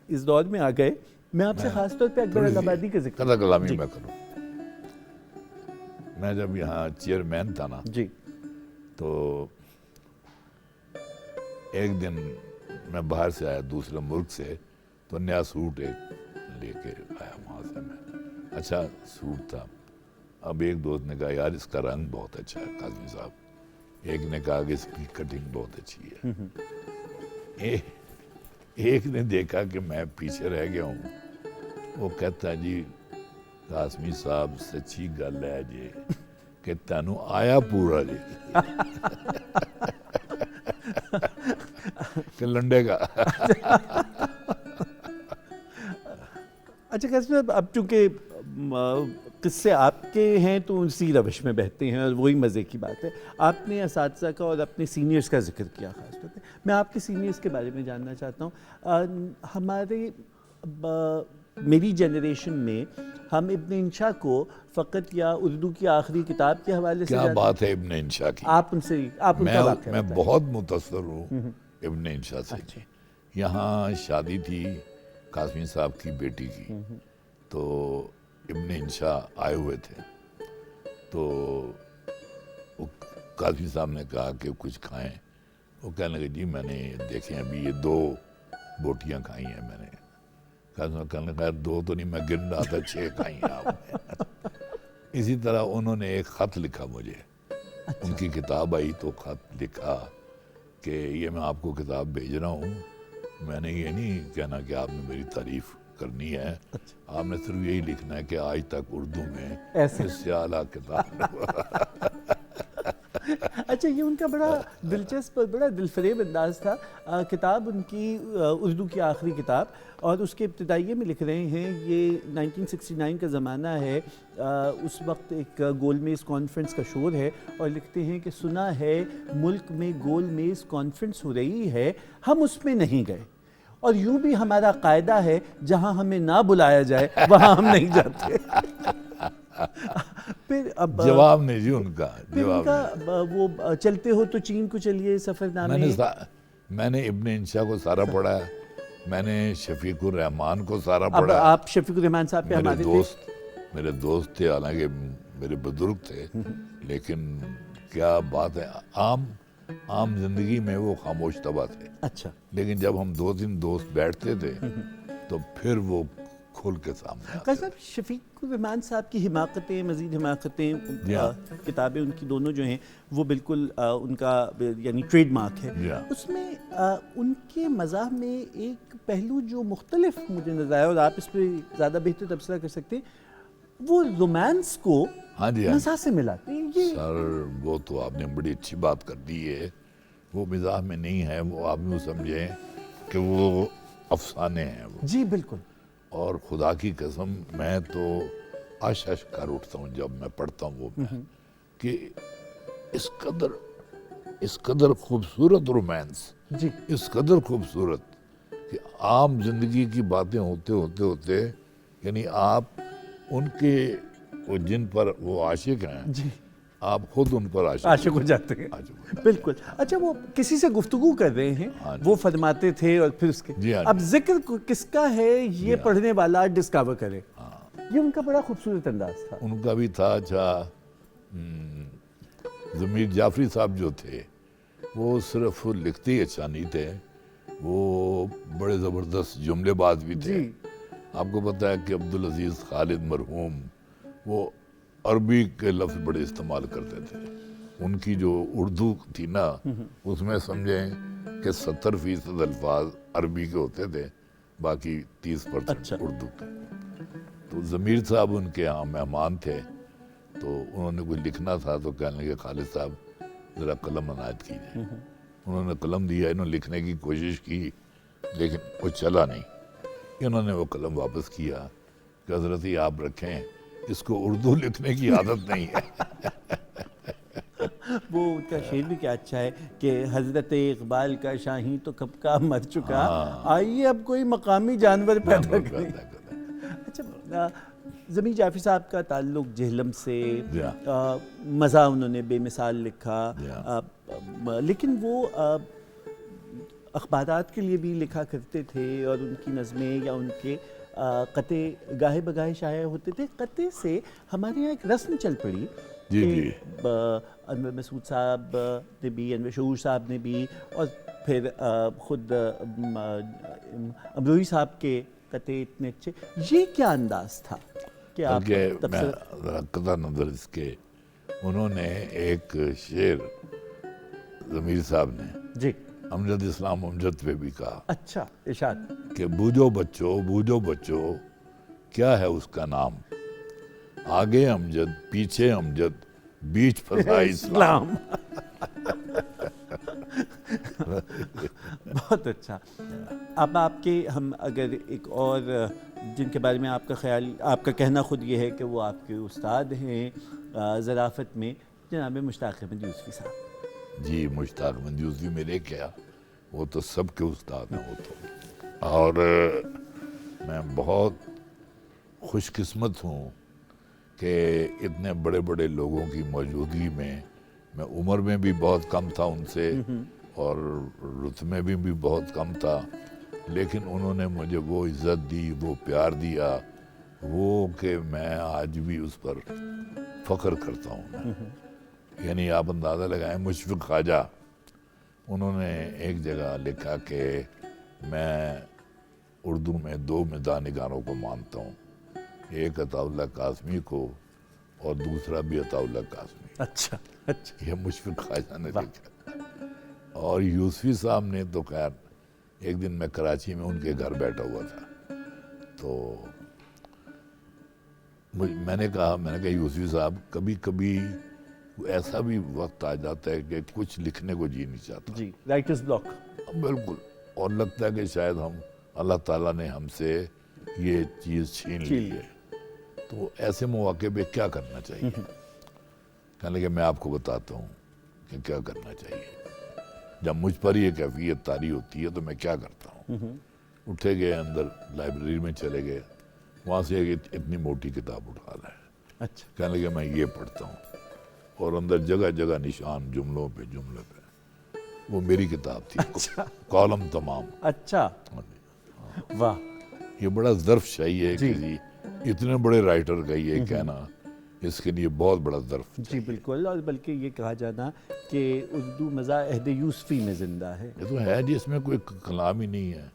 اس دور میں آ گئے, میں آپ سے خاص طور پہ اکبر الہآبادی کا ذکر قدر کلامی میں کروں. میں جب یہاں چیئرمین تھا نا جی تو ایک دن میں باہر سے آیا دوسرے ملک سے, تو نیا سوٹ ایک لے کے آیا وہاں سے میں. اچھا سوٹ تھا. اب ایک دوست نے کہا یار اس کا رنگ بہت اچھا ہے کاظمی صاحب, ایک نے کہا کہ اس کی کٹنگ بہت اچھی ہے. ایک نے دیکھا کہ میں پیچھے رہ گیا ہوں, وہ کہتا ہے جی قاسمی صاحب سچی گل ہے جی کہ تینوں آیا پورا جی کہ لنڈے کا. اچھا قاسم صاحب, اب چونکہ قصے آپ کے ہیں تو اسی روش میں بہتے ہیں اور وہی مزے کی بات ہے. آپ نے اساتذہ کا اور اپنے سینئرز کا ذکر کیا خاص طور پہ, میں آپ کے سینئرز کے بارے میں جاننا چاہتا ہوں. ہمارے میری جنریشن میں ہم ابن انشا کو فقط یا اردو کی آخری کتاب کے حوالے سے کیا بات ہے ابن انشا کی. آپ ان سے آپ ان کا واقعہ میں بتائیں. بہت متاثر ہوں ابن انشا سے. یہاں شادی تھی قاسمی صاحب کی بیٹی کی, تو ابن انشا آئے ہوئے تھے, تو قاسمی صاحب نے کہا کہ کچھ کھائیں. وہ کہنے لگے جی میں نے دیکھیں ابھی یہ 2 بوٹیاں کھائی ہیں میں نے. قاسم صاحب کہنے لگا 2 تو نہیں میں گن رہا تھا 6 کھائی ہیں آپ نے. اسی طرح انہوں نے ایک خط لکھا مجھے, ان کی کتاب آئی تو خط لکھا کہ یہ میں آپ کو کتاب بھیج رہا ہوں, میں نے یہ نہیں کہنا کہ آپ نے میری تعریف کرنی ہے, آپ نے صرف یہی لکھنا ہے کہ آج تک اردو میں اس سے اعلیٰ کتاب. اچھا, یہ ان کا بڑا دلچسپ اور بڑا دلفریب انداز تھا. کتاب ان کی اردو کی آخری کتاب, اور اس کے ابتدائیے میں لکھ رہے ہیں, یہ 1969 کا زمانہ ہے, اس وقت ایک گول میز کانفرنس کا شور ہے, اور لکھتے ہیں کہ سنا ہے ملک میں گول میز کانفرنس ہو رہی ہے, ہم اس میں نہیں گئے, اور یوں بھی ہمارا قاعدہ ہے جہاں ہمیں نہ بلایا جائے وہاں ہم نہیں جاتے. پھر اب جواب نہیں جی ان کا جواب نہیں. وہ چلتے ہو تو چین کو چلیے سفر نامے. میں نے ابن انشا کو سارا پڑھا ہے, میں نے شفیق الرحمان کو سارا اب پڑھا. آپ شفیق الرحمان صاحب پہ ہمارے میرے دوست تھے, حالانکہ میرے بزرگ تھے, لیکن کیا بات ہے, عام زندگی میں وہ خاموش طبع تھے. اچھا. لیکن جب ہم 2-3 دوست بیٹھتے تھے تو پھر وہ کھل کے سامنے آتے. صاحب شفیق الرحمان صاحب کی حماقتیں, مزید حماقتیں, کتابیں ان کی دونوں جو ہیں وہ بالکل ان کا یعنی ٹریڈ مارک ہے. اس میں ان کے مزاح میں ایک پہلو جو مختلف مجھے نظر آیا, اور آپ اس پہ زیادہ بہتر تبصرہ کر سکتے ہیں, وہ رومانس کو مزاح سے ملاتے ہیں. سر وہ تو آپ نے بڑی اچھی بات کر دی ہے, وہ مزاح میں نہیں ہے, وہ آپ یوں سمجھیں کہ وہ افسانے ہیں وہ. جی بالکل. اور خدا کی قسم میں تو عش کر اٹھتا ہوں جب میں پڑھتا ہوں وہ میں کہ اس قدر خوبصورت رومانس, جی اس قدر خوبصورت کہ عام زندگی کی باتیں ہوتے یعنی آپ ان کے وہ جن پر وہ عاشق ہیں جی آپ خود ان پر عاشق ہو جاتے ہیں. بالکل. اچھا وہ کسی سے گفتگو کر رہے ہیں, وہ فرماتے تھے اور پھر اس کے اب ذکر کس کا ہے یہ پڑھنے والا ڈسکور کرے. یہ ان کا بڑا خوبصورت انداز تھا. ان کا بھی تھا. اچھا ضمیر جعفری صاحب جو تھے وہ صرف لکھتے ہی اچھا نہیں تھے, وہ بڑے زبردست جملے باز بھی تھے. آپ کو پتہ ہے کہ عبدالعزیز خالد مرحوم وہ عربی کے لفظ بڑے استعمال کرتے تھے. ان کی جو اردو تھی نا اس میں سمجھیں کہ 70% الفاظ عربی کے ہوتے تھے, باقی 30% اردو کے. تو ضمیر صاحب ان کے یہاں مہمان تھے, تو انہوں نے کوئی لکھنا تھا تو کہنے لگے خالد صاحب ذرا قلم عنایت کیجیے. انہوں نے قلم دیا, انہوں نے لکھنے کی کوشش کی لیکن کچھ چلا نہیں. انہوں نے وہ قلم واپس کیا کہ حضرت یہ آپ رکھیں, اس کو اردو لکھنے کی عادت نہیں ہے. وہ ان کا شعر بھی کیا اچھا ہے کہ حضرت اقبال کا شاہین تو کب کا مر چکا, آئیے اب کوئی مقامی جانور پیدا کریں. اچھا ضمیر جعفری صاحب کا تعلق جہلم سے, مزہ انہوں نے بے مثال لکھا, لیکن وہ اخبارات کے لیے بھی لکھا کرتے تھے اور ان کی نظمیں یا ان کے قطعے گاہے بگاہے شائع ہوتے تھے. قطعے سے ہمارے یہاں ایک رسم چل پڑی کہ انور مسعود صاحب نے بھی, انور شعور صاحب نے بھی, اور پھر خود امروہی صاحب کے قطعے اتنے اچھے. یہ کیا انداز تھا کہ آپ قطع نظر اس کے, انہوں نے ایک شعر ضمیر صاحب نے جی امجد اسلام امجد پہ بھی کہا. اچھا ارشاد کہ بوجھو بچو کیا ہے اس کا نام, آگے امجد پیچھے امجد بیچ پھنسا اسلام. بہت اچھا. اب آپ کے ہم اگر ایک اور جن کے بارے میں آپ کا خیال, آپ کا کہنا خود یہ ہے کہ وہ آپ کے استاد ہیں ظرافت میں, جناب مشتاق احمد یوسفی صاحب. جی مشتاق احمد یوسفی میرے کیا, وہ تو سب کے استاد ہیں وہ تو. اور میں بہت خوش قسمت ہوں کہ اتنے بڑے بڑے لوگوں کی موجودگی میں عمر میں بھی بہت کم تھا ان سے اور رتبے میں بھی بہت کم تھا, لیکن انہوں نے مجھے وہ عزت دی, وہ پیار دیا, وہ کہ میں آج بھی اس پر فخر کرتا ہوں میں. یعنی آپ اندازہ لگائیں, مشفق خواجہ انہوں نے ایک جگہ لکھا کہ میں اردو میں 2 مداح نگاروں کو مانتا ہوں, ایک عطاء اللہ قاسمی کو اور دوسرا بھی عطاء اللہ قاسمی. اچھا یہ مشفق خواجہ نے لکھا. اور یوسفی صاحب نے تو خیر, ایک دن میں کراچی میں ان کے گھر بیٹھا ہوا تھا, تو میں نے کہا یوسفی صاحب کبھی کبھی ایسا بھی وقت آ جاتا ہے کہ کچھ لکھنے کو جی نہیں چاہتا. جی رائٹرز بلاک. بالکل. اور لگتا ہے کہ شاید اللہ تعالیٰ نے ہم سے یہ چیز چھین لی ہے, تو ایسے مواقع پہ کیا کرنا چاہیے. کہنے لگے میں آپ کو بتاتا ہوں کہ کیا کرنا چاہیے. جب مجھ پر یہ کیفیت طاری ہوتی ہے تو میں کیا کرتا ہوں. اٹھے گئے اندر لائبریری میں چلے گئے, وہاں سے ایک اتنی موٹی کتاب اٹھا لائے. اچھا. کہنے لگے میں یہ پڑھتا ہوں, اور اندر جگہ جگہ نشان جملوں پہ جملے پہ. وہ میری کتاب تھی, کالم تمام. اچھا واہ. یہ بڑا ظرف شاہی ہے کسی اتنے بڑے رائٹر کا یہ کہنا, اس کے لیے بہت بڑا ظرف. جی بالکل. اور بلکہ یہ کہا جانا کہ اردو مزاح عہد یوسفی میں زندہ ہے. یہ تو ہے جی, اس میں کوئی کلام ہی نہیں ہے.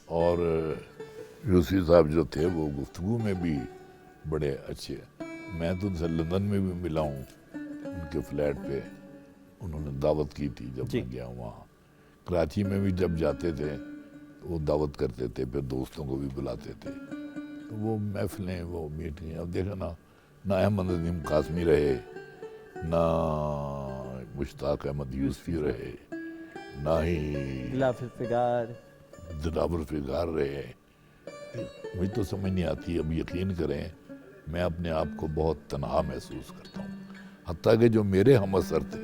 اور یوسفی صاحب جو تھے وہ گفتگو میں بھی بڑے اچھے. میں تو ان سے لندن میں بھی ملا ہوں, ان کے فلیٹ پہ انہوں نے دعوت کی تھی جب میں گیا وہاں. کراچی میں بھی جب جاتے تھے وہ دعوت کرتے تھے, پھر دوستوں کو بھی بلاتے تھے. تو وہ محفلیں, وہ میٹنگیں, اب دیکھا نا, نہ احمد عظیم قاسمی رہے, نہ مشتاق احمد یوسفی رہے, نہ ہی دلاور فگار رہے. مجھے تو سمجھ نہیں آتی. اب یقین کریں میں اپنے آپ کو بہت تنہا محسوس کرتا ہوں. حتیٰ کہ جو میرے ہم اثر تھے,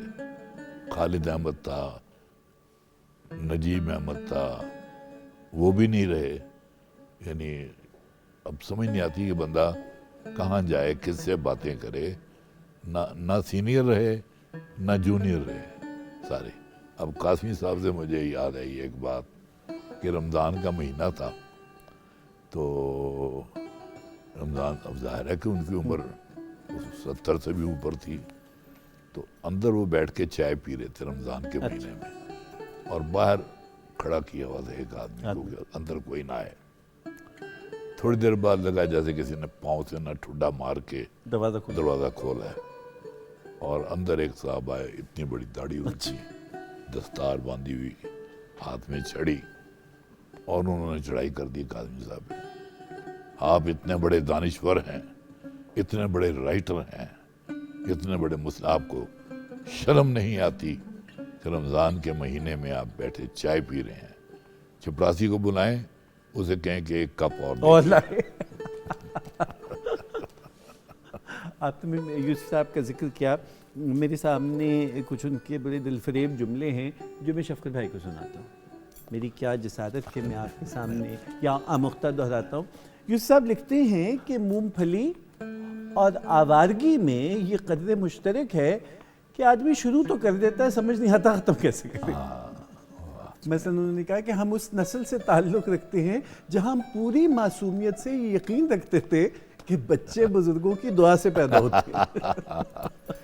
خالد احمد تھا, نجیب احمد تھا, وہ بھی نہیں رہے. یعنی اب سمجھ نہیں آتی کہ بندہ کہاں جائے, کس سے باتیں کرے. نہ سینئر رہے نہ جونیئر رہے سارے. اب قاسمی صاحب سے مجھے یاد آئی ایک بات کہ رمضان کا مہینہ تھا تو رمضان اب ظاہر ہے کہ ان کی عمر 70 سے بھی اوپر تھی تو اندر وہ بیٹھ کے چائے پی رہے تھے رمضان کے مہینے میں اور باہر کھڑا کیا ہوا تھا ایک آدمی کو کہ اندر کوئی نہ آئے. تھوڑی دیر بعد لگا جیسے کسی نے پاؤں سے نہ ٹھڈا مار کے دروازہ کھولا ہے اور اندر ایک صاحب آئے, اتنی بڑی داڑھی ہوئی تھی, دستار باندھی ہوئی, ہاتھ میں چھڑی, اور انہوں نے چڑھائی کر دی قاسمی صاحب پہ. آپ اتنے بڑے دانشور ہیں, اتنے بڑے رائٹر ہیں, اتنے بڑے مسلم, آپ کو شرم نہیں آتی کہ رمضان کے مہینے میں آپ بیٹھے چائے پی رہے ہیں. چپڑاسی کو بلائیں, اسے کہیں کہ ایک کپ اور لائے. آپ نے یوسف صاحب کا ذکر کیا, میرے سامنے کچھ ان کے بڑے دل فریب جملے ہیں جو میں شفقت بھائی کو سناتا ہوں. میری کیا جسارت کہ میں آپ کے سامنے یا آموختہ دہراتا ہوں. یوسف صاحب لکھتے ہیں کہ مونگ پھلی اور آوارگی میں یہ قدر مشترک ہے کہ آدمی شروع تو کر دیتا ہے, سمجھ نہیں آتا ختم کیسے کرے. مثلا انہوں نے کہا کہ ہم اس نسل سے تعلق رکھتے ہیں جہاں ہم پوری معصومیت سے یہ یقین رکھتے تھے کہ بچے بزرگوں کی دعا سے پیدا ہوتے ہیں.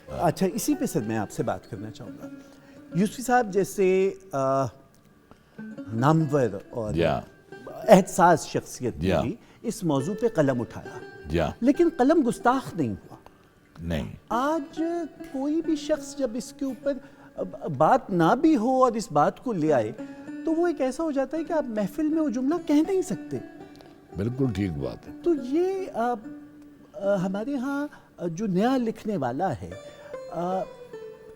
اچھا, اسی پہ سر میں آپ سے بات کرنا چاہوں گا. یوسفی صاحب جیسے نامور اور احساس شخصیت نے اس موضوع پہ قلم اٹھایا, لیکن قلم گستاخ نہیں ہوا. نہیں, آج کوئی بھی شخص جب اس کے اوپر بات نہ بھی ہو اور اس بات کو لے آئے تو وہ ایک ایسا ہو جاتا ہے کہ آپ محفل میں وہ جملہ کہہ نہیں سکتے. بالکل ٹھیک بات ہے. تو یہ ہمارے ہاں جو نیا لکھنے والا ہے,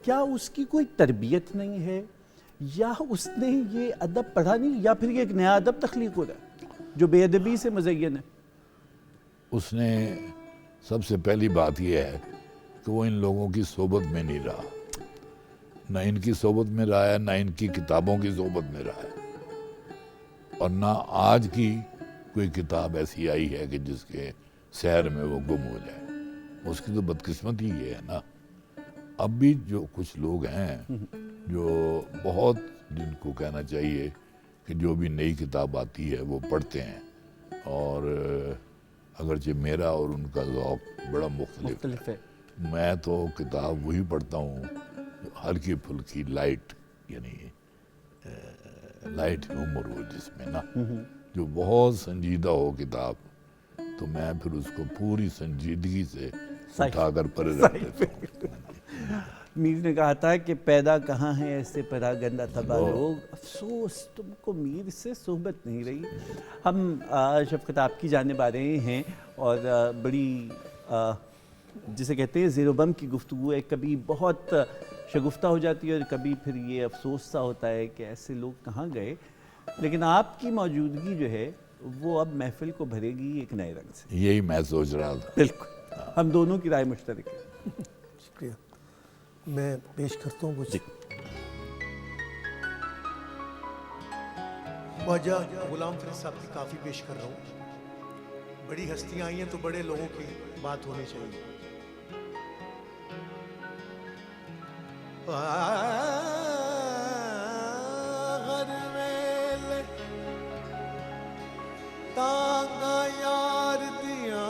کیا اس کی کوئی تربیت نہیں ہے, یا اس نے یہ ادب پڑھا نہیں, یا پھر یہ ایک نیا ادب تخلیق ہو رہا ہے جو بے ادبی سے مزین ہے؟ اس نے سب سے پہلی بات یہ ہے کہ وہ ان لوگوں کی صحبت میں نہیں رہا, نہ ان کی صحبت میں رہا ہے, نہ ان کی کتابوں کی صحبت میں رہا ہے, اور نہ آج کی کوئی کتاب ایسی آئی ہے کہ جس کے سحر میں وہ گم ہو جائے. اس کی تو بدقسمتی یہ ہے نا. اب بھی جو کچھ لوگ ہیں جو بہت, جن کو کہنا چاہیے کہ جو بھی نئی کتاب آتی ہے وہ پڑھتے ہیں, اور اگرچہ میرا اور ان کا ذوق بڑا مختلف ہے. میں تو کتاب وہی پڑھتا ہوں ہلکی پھلکی لائٹ, یعنی لائٹ ہیومر ہو جس میں نا, جو بہت سنجیدہ ہو کتاب, تو میں پھر اس کو پوری سنجیدگی سے اٹھا کر پڑھ دیتا ہوں. میر نے کہا تھا کہ پیدا کہاں ہے ایسے پراگندہ تباہ لوگ, افسوس تم کو میر سے صحبت نہیں رہی. ہم شفقت آپ کی جانب آ رہے ہیں اور بڑی جسے کہتے ہیں زیر و بم کی گفتگو ہے, کبھی بہت شگفتہ ہو جاتی ہے اور کبھی پھر یہ افسوس سا ہوتا ہے کہ ایسے لوگ کہاں گئے. لیکن آپ کی موجودگی جو ہے وہ اب محفل کو بھرے گی ایک نئے رنگ سے. یہی میں سوچ رہا تھا. بالکل, ہم دونوں کی رائے مشترک ہے. شکریہ. میں پیش کرتا ہوں کچھ. خواجہ غلام فرید صاحب کی کافی پیش کر رہا ہوں. بڑی ہستیاں آئی ہیں تو بڑے لوگوں کی بات ہونی چاہیے. تانگا یار دیاں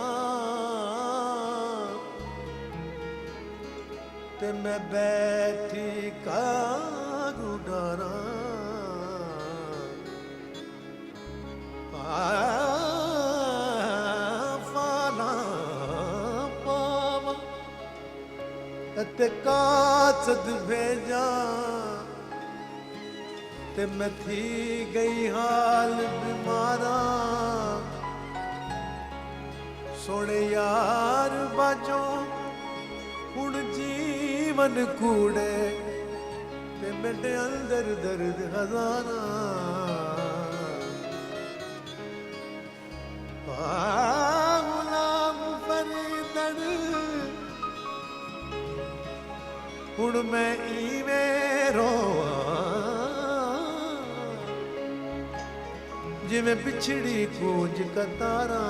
تے میں بیٹھی کارو ڈاراں, فالاں پاواں تے قاصد بھیجاں تے میں تھی گئی حال بیماراں. سونے یار باجوں ہن جیون کوڑے تے میرے اندر درد ہزاراں. غلام فریدڑ ہن میں ایویں رواں جویں بچھڑی کونج کتاراں.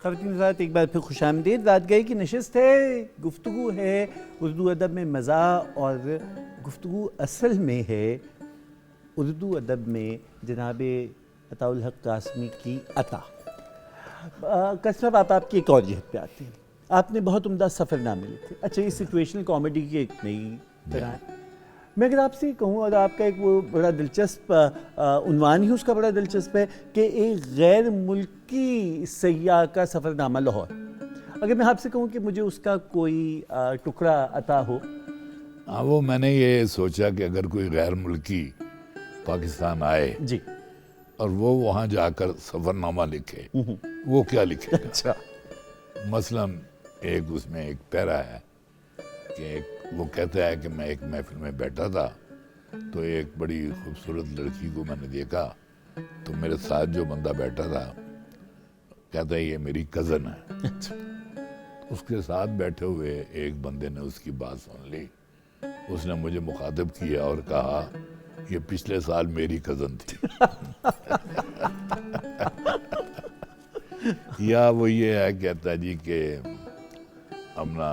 خواتین حضرات ایک بار پھر خوش آمدید. رات گئے کی نشست ہے, گفتگو ہے اردو ادب میں مزاح, اور گفتگو اصل میں ہے اردو ادب میں جناب عطاء الحق قاسمی کی عطا. قاسم صاحب, آپ کی ایک اور جہت پہ آتے ہیں. آپ نے بہت عمدہ سفر نامے لکھے. اچھا, یہ سچویشنل کامیڈی کی ایک نئی طرح ہے. میں اگر آپ سے کہوں, اور آپ کا ایک وہ بڑا دلچسپ عنوان ہی اس کا بڑا دلچسپ ہے کہ ایک غیر ملکی سیاح کا سفر نامہ لاہور, اگر میں آپ سے کہوں کہ مجھے اس کا کوئی ٹکڑا عطا ہو. ہاں, وہ میں نے یہ سوچا کہ اگر کوئی غیر ملکی پاکستان آئے جی, اور وہ وہاں جا کر سفر نامہ لکھے, وہ کیا لکھے گا. اچھا, مثلاً ایک اس میں ایک پیرا ہے کہ وہ کہتا ہے کہ میں ایک محفل میں بیٹھا تھا تو ایک بڑی خوبصورت لڑکی کو میں نے دیکھا, تو میرے ساتھ جو بندہ بیٹھا تھا کہتا ہے یہ میری کزن ہے. اس کے ساتھ بیٹھے ہوئے ایک بندے نے اس کی بات سن لی, اس نے مجھے مخاطب کیا اور کہا یہ پچھلے سال میری کزن تھی. یا وہ یہ ہے کہتا ہے جی کہ اپنا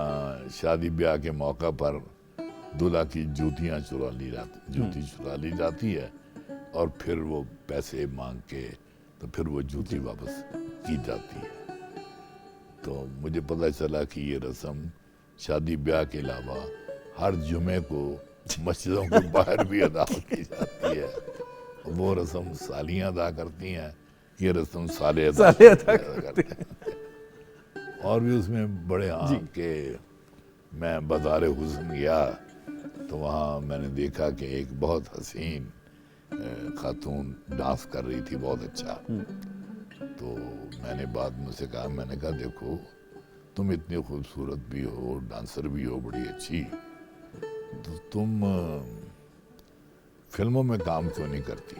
شادی بیاہ کے موقع پر دلہا کی جوتیاں جوتی چرا لی جاتی ہے, اور پھر وہ پیسے مانگ کے تو پھر وہ جوتی واپس کی جاتی ہے. تو مجھے پتہ چلا کہ یہ رسم شادی بیاہ کے علاوہ ہر جمعے کو مسجدوں کے باہر بھی ادا کی جاتی ہے. وہ رسم سالیاں ادا کرتی ہیں, یہ رسم سالے ادا کرتے ہیں. اور بھی اس میں بڑے کہ میں بازار حسن گیا تو وہاں میں نے دیکھا کہ ایک بہت حسین خاتون ڈانس کر رہی تھی, بہت اچھا. تو میں نے بعد میں سے کہا, میں نے کہا دیکھو تم اتنی خوبصورت بھی ہو, ڈانسر بھی ہو بڑی اچھی, تو تم فلموں میں کام کیوں نہیں کرتی.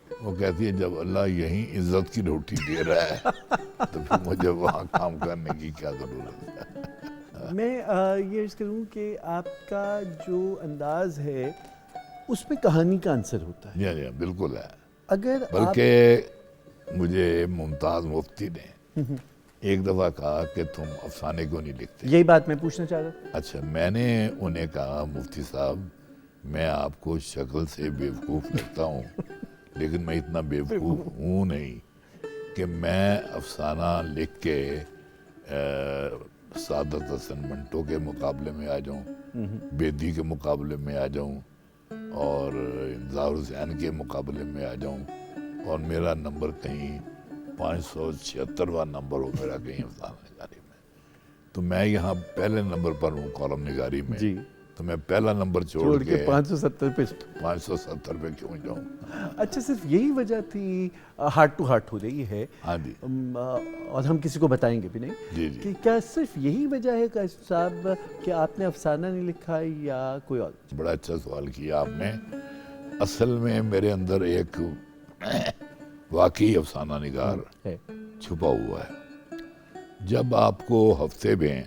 وہ کہتی ہے جب اللہ یہیں عزت کی روٹی دے رہا ہے تو پھر مجھے وہاں کام کرنے کی کیا ضرورت ہے. میں یہ عرض کروں کہ آپ کا جو انداز ہے اس میں کہانی کا عنصر ہوتا ہے. جی بالکل ہے. اگر بلکہ مجھے ممتاز مفتی نے ایک دفعہ کہا کہ تم افسانے کیوں نہیں لکھتے. یہی بات میں پوچھنا چاہ رہا تھا. اچھا, میں نے انہیں کہا مفتی صاحب میں آپ کو شکل سے بیوقوف لگتا ہوں, لیکن میں اتنا بیوقوف ہوں نہیں کہ میں افسانہ لکھ کے سعادت حسن منٹو کے مقابلے میں آ جاؤں, بیدی کے مقابلے میں آ جاؤں, اور ظاہر حسین کے مقابلے میں آ جاؤں, اور میرا نمبر کہیں 576واں نمبر ہو میرا کہیں افسانہ نگاری میں. تو میں یہاں پہلے نمبر پر ہوں کالم نگاری میں, جی, تو میں پہلا نمبر چھوڑ کے 570 پہ 570 پہ کیوں جاؤں. اچھا, صرف یہی وجہ تھی, ہارٹ ٹو ہارٹ ہو رہی ہے. ہاں جی, اور ہم کسی کو بتائیں گے بھی نہیں. جی جی, کہ کیا صرف یہی وجہ ہے قاسم صاحب کہ آپ نے افسانہ نہیں لکھا یا کوئی اور؟ بڑا اچھا سوال کیا آپ نے. اصل میں میرے اندر ایک واقعی افسانہ نگار چھپا ہوا ہے. جب آپ کو ہفتے میں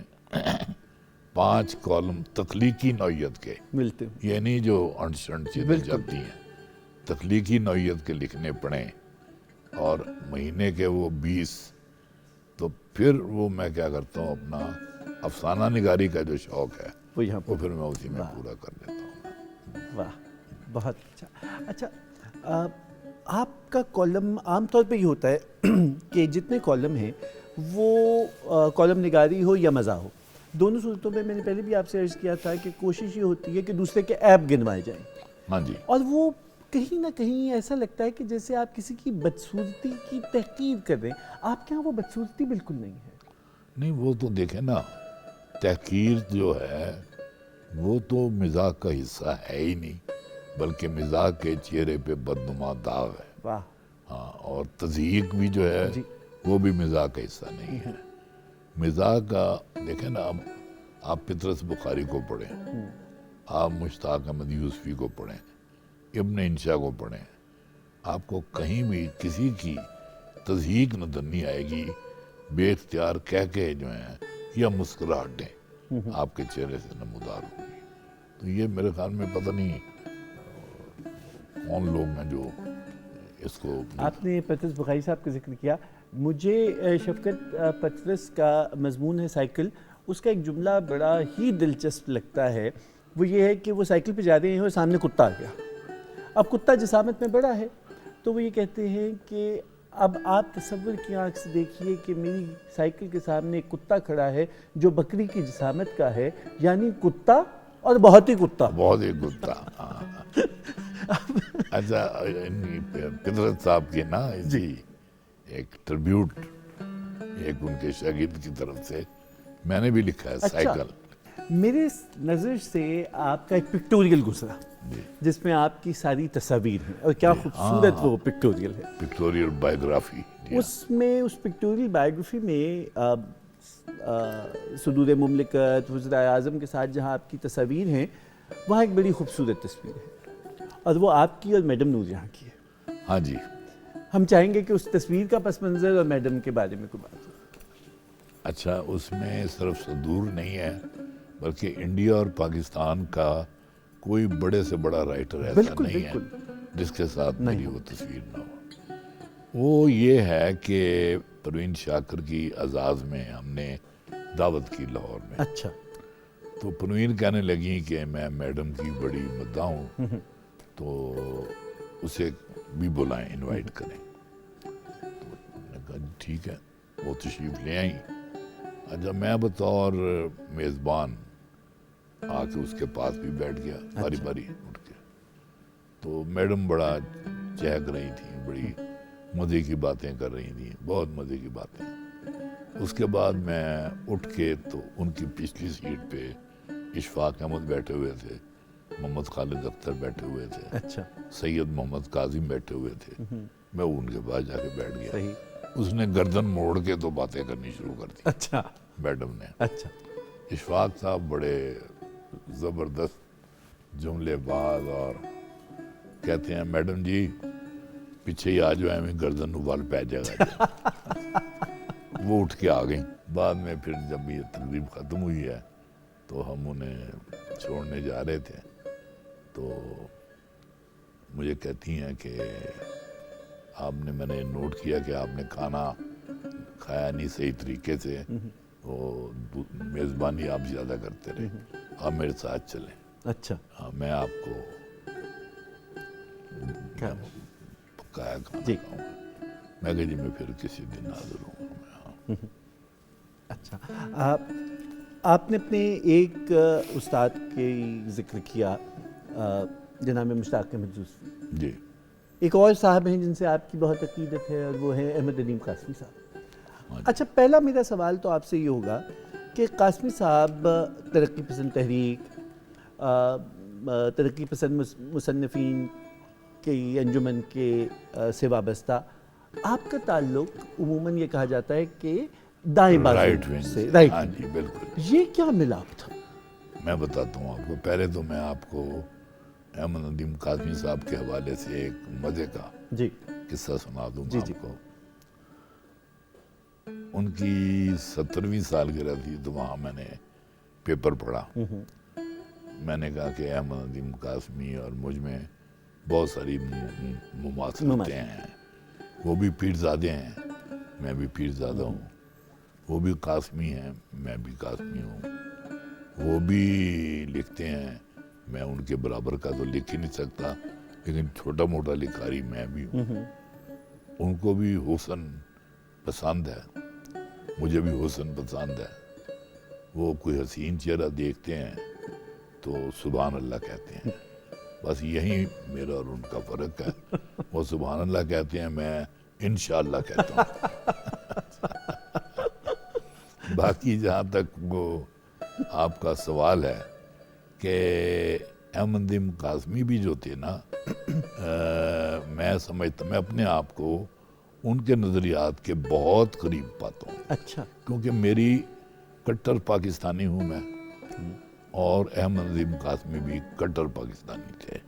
5 کالم تخلیقی نوعیت کے ملتے ہیں, یعنی جو انٹ شنٹ چیزیں جاتی ہیں تخلیقی نوعیت کے لکھنے پڑیں, اور مہینے کے وہ 20, تو پھر وہ میں کیا کرتا ہوں اپنا افسانہ نگاری کا جو شوق ہے وہ یہاں وہ پھر میں اسی میں پورا کر دیتا ہوں. واہ, بہت اچھا. اچھا, آپ کا کالم عام طور پہ یہ ہوتا ہے کہ جتنے کالم ہیں وہ کالم نگاری ہو یا مزاح ہو, دونوں صورتوں میں میں نے پہلے بھی آپ سے عرض کیا تھا کہ کوشش یہ ہوتی ہے کہ دوسرے کے عیب گنوائے جائیں. ہاں جی, اور وہ کہیں نہ کہیں ایسا لگتا ہے کہ جیسے آپ کسی کی بدصورتی کی تحقیر کر رہے ہیں. آپ کے ہاں وہ بدصورتی بالکل نہیں ہے. نہیں وہ تو دیکھیں نا, تحقیر جو ہے وہ تو مزاح کا حصہ ہے ہی نہیں, بلکہ مزاح کے چہرے پہ بدنما داغ ہے. واہ. ہاں, اور تضحیق بھی جو ہے وہ بھی مزاح کا حصہ نہیں ہے. مزاح کا دیکھیں نا, آپ پطرس بخاری کو پڑھیں, آپ مشتاق احمد یوسفی کو پڑھیں, ابن انشا کو پڑھیں, آپ کو کہیں بھی کسی کی تضحیق نظر نہیں آئے گی. بے اختیار کہہ جو ہیں یا مسکراہٹیں آپ کے چہرے سے نمودار ہوں گی. تو یہ میرے خیال میں پتہ نہیں کون لوگ ہیں جو اس کو آپ نے پطرس بخاری صاحب کا ذکر کیا. مجھے شفقت پطرس کا مضمون ہے سائیکل، اس کا ایک جملہ بڑا ہی دلچسپ لگتا ہے. وہ یہ ہے کہ وہ سائیکل پہ جا رہے ہیں اور سامنے کتا آ گیا. اب کتا جسامت میں بڑا ہے تو وہ یہ کہتے ہیں کہ اب آپ تصور کی آنکھ سے دیکھیے کہ میری سائیکل کے سامنے ایک کتا کھڑا ہے جو بکری کی جسامت کا ہے، یعنی کتا اور بہت ہی کتا. بہت ہی کتا. اچھا پطرس صاحب کے نا جی ایک ٹربیوٹ ایک ان کے شاگرد کی طرف سے میں نے بھی لکھا ہے سائیکل. میرے نظر سے آپ کا ایک پکٹوریل گزرا جس میں آپ کی ساری تصاویر ہیں، اور کیا خوبصورت وہ پکٹوریل ہے. Pictorial biography. اس میں اس پکٹوریل بائیوگرافی میں صدور مملکت، وزرائے اعظم کے ساتھ جہاں آپ کی تصاویر ہیں وہاں ایک بڑی خوبصورت تصویر ہے اور وہ آپ کی اور میڈم نور جہاں کی ہے. ہاں جی. ہم چاہیں گے کہ اس تصویر کا پس منظر اور میڈم کے بارے میں کوئی بات ہو. اچھا اس میں صرف صدور نہیں ہے بلکہ انڈیا اور پاکستان کا کوئی بڑے سے بڑا رائٹر ایسا نہیں ہے جس کے ساتھ میری وہ تصویر نہ ہو. وہ یہ ہے کہ پروین شاکر کی اعزاز میں ہم نے دعوت کی لاہور میں. اچھا. تو پروین کہنے لگی کہ میں میڈم کی بڑی مداح ہوں تو اسے بھی بلائیں، انوائٹ کریں. تو میں نے کہا ٹھیک ہے. وہ تشریف لے آئیں. اچھا میں بطور میزبان آ کے اس کے پاس بھی بیٹھ گیا باری باری اٹھ کے. تو میڈم بڑا چہک رہی تھیں، بڑی مزے کی باتیں کر رہی تھیں، بہت مزے کی باتیں. اس کے بعد میں اٹھ کے تو ان کی پچھلی سیٹ پہ اشفاق احمد بیٹھے ہوئے تھے، محمد خالد اختر بیٹھے ہوئے تھے. اچھا. سید محمد کاظم بیٹھے ہوئے تھے. میں ان کے پاس جا کے بیٹھ گیا. صحیح. اس نے گردن موڑ کے تو باتیں کرنی شروع کر دی. اچھا. میڈم نے. اچھا. اشفاق صاحب بڑے زبردست جملے باز اور کہتے ہیں میڈم جی پیچھے ہی آ جائیں میں گردن وال پہ جائے گا. وہ اٹھ کے آ گئیں. بعد میں پھر جب یہ تقریب ختم ہوئی ہے تو ہم انہیں چھوڑنے جا رہے تھے تو مجھے کہتی ہیں کہ میں نے نوٹ کیا کہ آپ نے کھانا کھایا نہیں صحیح طریقے سے، وہ میزبانی آپ زیادہ کرتے رہے، آپ میرے ساتھ چلیں. اچھا. میں آپ کو پکایا کھانا کھاؤں گا. میں کہا جی میں پھر کسی دن حاضر ہوں گا. اچھا. آپ نے اپنے ایک استاد کے ذکر کیا جناب مشتاق احمد یوسفی. جی. ایک اور صاحب ہیں جن سے آپ کی بہت عقیدت ہے اور وہ ہیں احمد ندیم قاسمی صاحب. اچھا پہلا میرا سوال تو آپ سے یہ ہوگا کہ قاسمی صاحب ترقی پسند تحریک، ترقی پسند مصنفین کی انجمن کے سے وابستہ، آپ کا تعلق عموماً یہ کہا جاتا ہے کہ دائیں بازو سے. رائٹ. ہاں جی بالکل. یہ کیا ملاپ تھا؟ میں بتاتا ہوں آپ کو. پہلے تو میں آپ کو احمد ندیم قاسمی صاحب کے حوالے سے ایک مزے کا جی قصہ سنا دوں جی. آپ کو. ان کی 70ویں سالگرہ تھی تو وہاں میں نے پیپر پڑھا. میں نے کہا کہ احمد ندیم قاسمی اور مجھ میں بہت ساری مماثلتیں ہیں. وہ بھی پیرزادے ہیں، میں بھی پیرزادہ ہوں. وہ بھی قاسمی ہیں، میں بھی قاسمی ہوں. وہ بھی لکھتے ہیں، میں ان کے برابر کا تو لکھ ہی نہیں سکتا لیکن چھوٹا موٹا لکھاری میں بھی ہوں. ان کو بھی حسن پسند ہے، مجھے بھی حسن پسند ہے. وہ کوئی حسین چہرہ دیکھتے ہیں تو سبحان اللہ کہتے ہیں. بس یہی میرا اور ان کا فرق ہے. وہ سبحان اللہ کہتے ہیں، میں انشاءاللہ کہتا ہوں. باقی جہاں تک وہ آپ کا سوال ہے کہ احمد ندیم قاسمی بھی جو تھے نا، میں سمجھتا میں اپنے آپ کو ان کے نظریات کے بہت قریب پاتا ہوں. اچھا. کیونکہ میری کٹر پاکستانی ہوں میں، اور احمد ندیم قاسمی بھی کٹر پاکستانی تھے.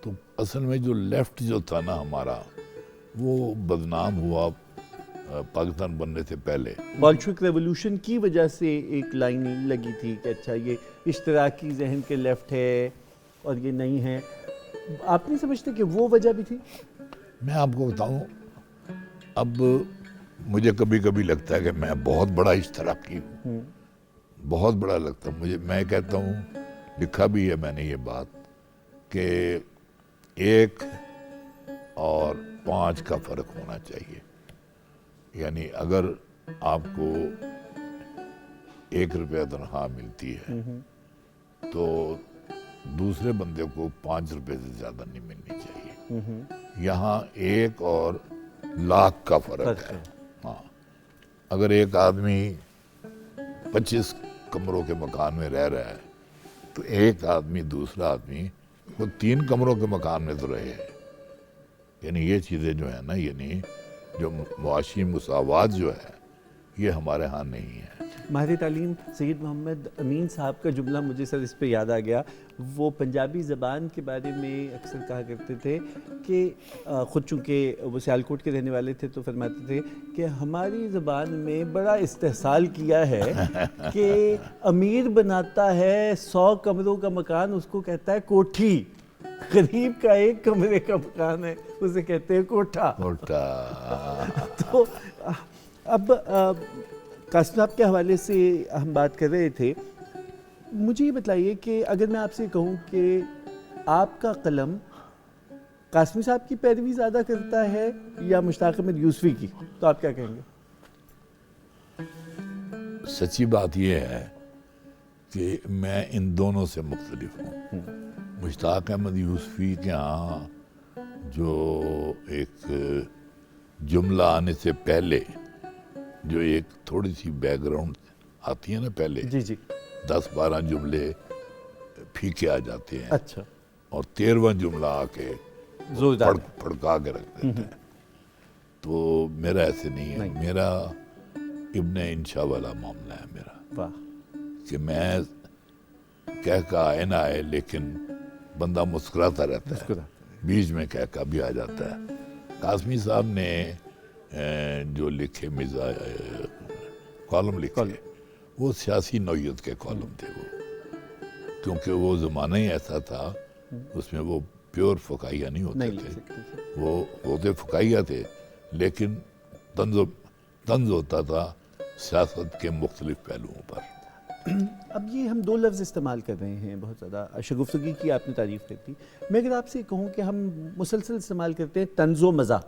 تو اصل میں جو لیفٹ جو تھا نا ہمارا، وہ بدنام ہوا پاکستان بننے سے پہلے. بولشوک ریولوشن کی وجہ سے ایک لائن لگی تھی کہ اچھا یہ اشتراکی ذہن کے لیفٹ ہے اور یہ نہیں ہے. آپ نہیں سمجھتے کہ وہ وجہ بھی تھی؟ میں آپ کو بتاؤں، اب مجھے کبھی کبھی لگتا ہے کہ میں بہت بڑا اشتراکی ہوں، بہت بڑا لگتا ہے مجھے. میں کہتا ہوں، لکھا بھی ہے میں نے یہ بات، کہ 1 اور 5 کا فرق ہونا چاہیے. یعنی اگر آپ کو 1 روپیہ تنخواہ ملتی ہے تو دوسرے بندے کو 5 روپے سے زیادہ نہیں ملنی چاہیے. یہاں 1 اور لاکھ کا فرق ہے. ہاں، اگر ایک آدمی 25 کمروں کے مکان میں رہ رہا ہے تو ایک آدمی، دوسرا آدمی وہ 3 کمروں کے مکان میں تو رہے. یعنی یہ چیزیں جو ہیں نا، یعنی جو معاشی مساوات جو ہے، یہ ہمارے ہاں نہیں ہے. ماہر تعلیم سید محمد امین صاحب کا جملہ مجھے سر اس پہ یاد آ گیا. وہ پنجابی زبان کے بارے میں اکثر کہا کرتے تھے کہ خود چونکہ وہ سیالکوٹ کے رہنے والے تھے تو فرماتے تھے کہ ہماری زبان میں بڑا استحصال کیا ہے کہ امیر بناتا ہے 100 کمروں کا مکان، اس کو کہتا ہے کوٹھی. غریب کا 1 کمرے کا مکان ہے، اسے کہتے ہیں کوٹھا. تو اب قاسم صاحب کے حوالے سے ہم بات کر رہے تھے. مجھے یہ بتلائیے کہ اگر میں آپ سے کہوں کہ آپ کا قلم قاسمی صاحب کی پیروی زیادہ کرتا ہے یا مشتاق احمد یوسفی کی، تو آپ کیا کہیں گے؟ سچی بات یہ ہے کہ میں ان دونوں سے مختلف ہوں. مشتاق احمد یوسفی کے ہاں جو ایک جملہ آنے سے پہلے جو ایک تھوڑی سی بیک گراؤنڈ آتی ہے نا پہلے، جی 10-12 جملے پھیکے آ جاتے ہیں. اچھا. اور 13واں جملہ آ کے زوردار پھڑکا کے رکھ دیتے ہیں. تو میرا ایسے نہیں ہے. میرا ابن انشاء والا معاملہ ہے میرا. واہ. کہ میں کہہ کا آئے نہ آئے لیکن بندہ مسکراتا رہتا ہے، بیچ میں کہہ کا بھی آ جاتا ہے. قاسمی صاحب نے جو لکھے کالم لکھے، وہ سیاسی نوعیت کے کالم تھے. وہ کیونکہ وہ زمانہ ہی ایسا تھا، اس میں وہ پیور فقاہیہ نہیں ہوتے تھے. وہ ہوتے فقاہیہ تھے لیکن طنز ہوتا تھا سیاست کے مختلف پہلوؤں پر. اب یہ ہم 2 لفظ استعمال کر رہے ہیں بہت زیادہ. شگفتگی کی آپ نے تعریف کی تھی. میں اگر آپ سے کہوں کہ ہم مسلسل استعمال کرتے ہیں طنز و مزاح،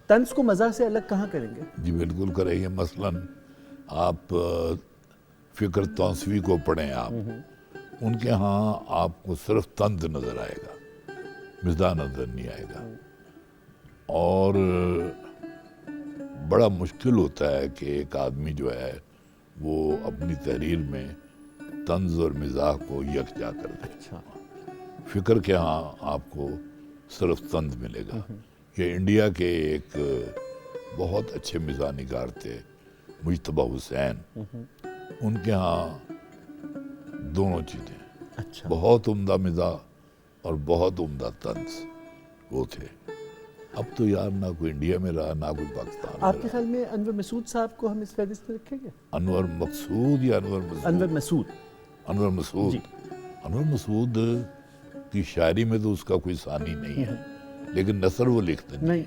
طنز کو مزاح سے الگ کہاں کریں گے؟ جی بالکل کریں گے. مثلاً آپ فکر توسوی کو پڑھیں، آپ ان کے ہاں آپ کو صرف طنز نظر آئے گا، مزاح نظر نہیں آئے گا. اور بڑا مشکل ہوتا ہے کہ ایک آدمی جو ہے وہ اپنی تحریر میں طنز اور مزاح کو یکجا کر دے. فکر کے ہاں آپ کو صرف طنز ملے گا. یہ انڈیا کے ایک بہت اچھے مزاح نگار تھے مجتبی حسین، ان کے ہاں دونوں چیزیں، بہت عمدہ مزاح اور بہت عمدہ طنز وہ تھے. اب تو یار نہ کوئی انڈیا میں رہا نہ کوئی پاکستان میں. آپ کے خیال میں انور مسعود صاحب کو ہم اس فہرست میں رکھیں گے؟ انور مقصود یا انور مسعود؟ انور مسعود. انور مسعود جی. انور مسعود کی شاعری میں تو اس کا کوئی ثانی نہیں ہے، لیکن نثر وہ لکھتے نہیں.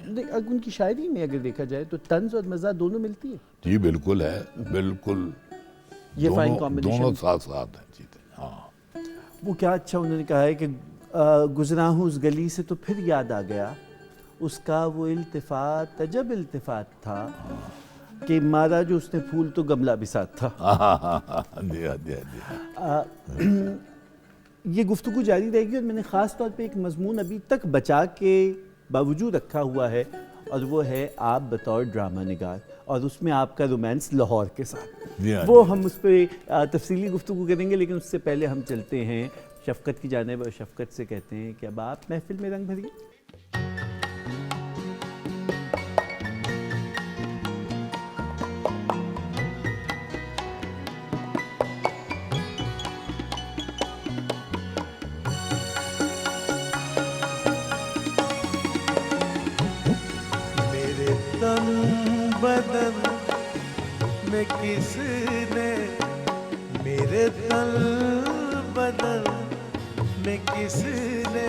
ان کی شاعری میں اگر دیکھا جائے تو طنز اور مزاح دونوں ملتی ہے. جی بالکل ہے، بالکل. یہ فائن کمبینیشن دونوں ساتھ ساتھ ہیں. جی ہاں. وہ کیا اچھا انہوں نے کہا ہے کہ گزرا ہوں اس گلی سے تو پھر یاد آ گیا اس کا وہ التفات، عجب التفات تھا کہ مارا جو اس نے پھول تو گملہ بھی ساتھ تھا. یہ گفتگو جاری رہے گی اور میں نے خاص طور پہ ایک مضمون ابھی تک بچا کے باوجود رکھا ہوا ہے، اور وہ ہے آپ بطور ڈرامہ نگار، اور اس میں آپ کا رومانس لاہور کے ساتھ. وہ ہم اس پہ تفصیلی گفتگو کریں گے، لیکن اس سے پہلے ہم چلتے ہیں شفقت کی جانب اور شفقت سے کہتے ہیں کہ اب آپ محفل میں رنگ بھریے. بدن میں کس نے، میرے تن بدن میں کس نے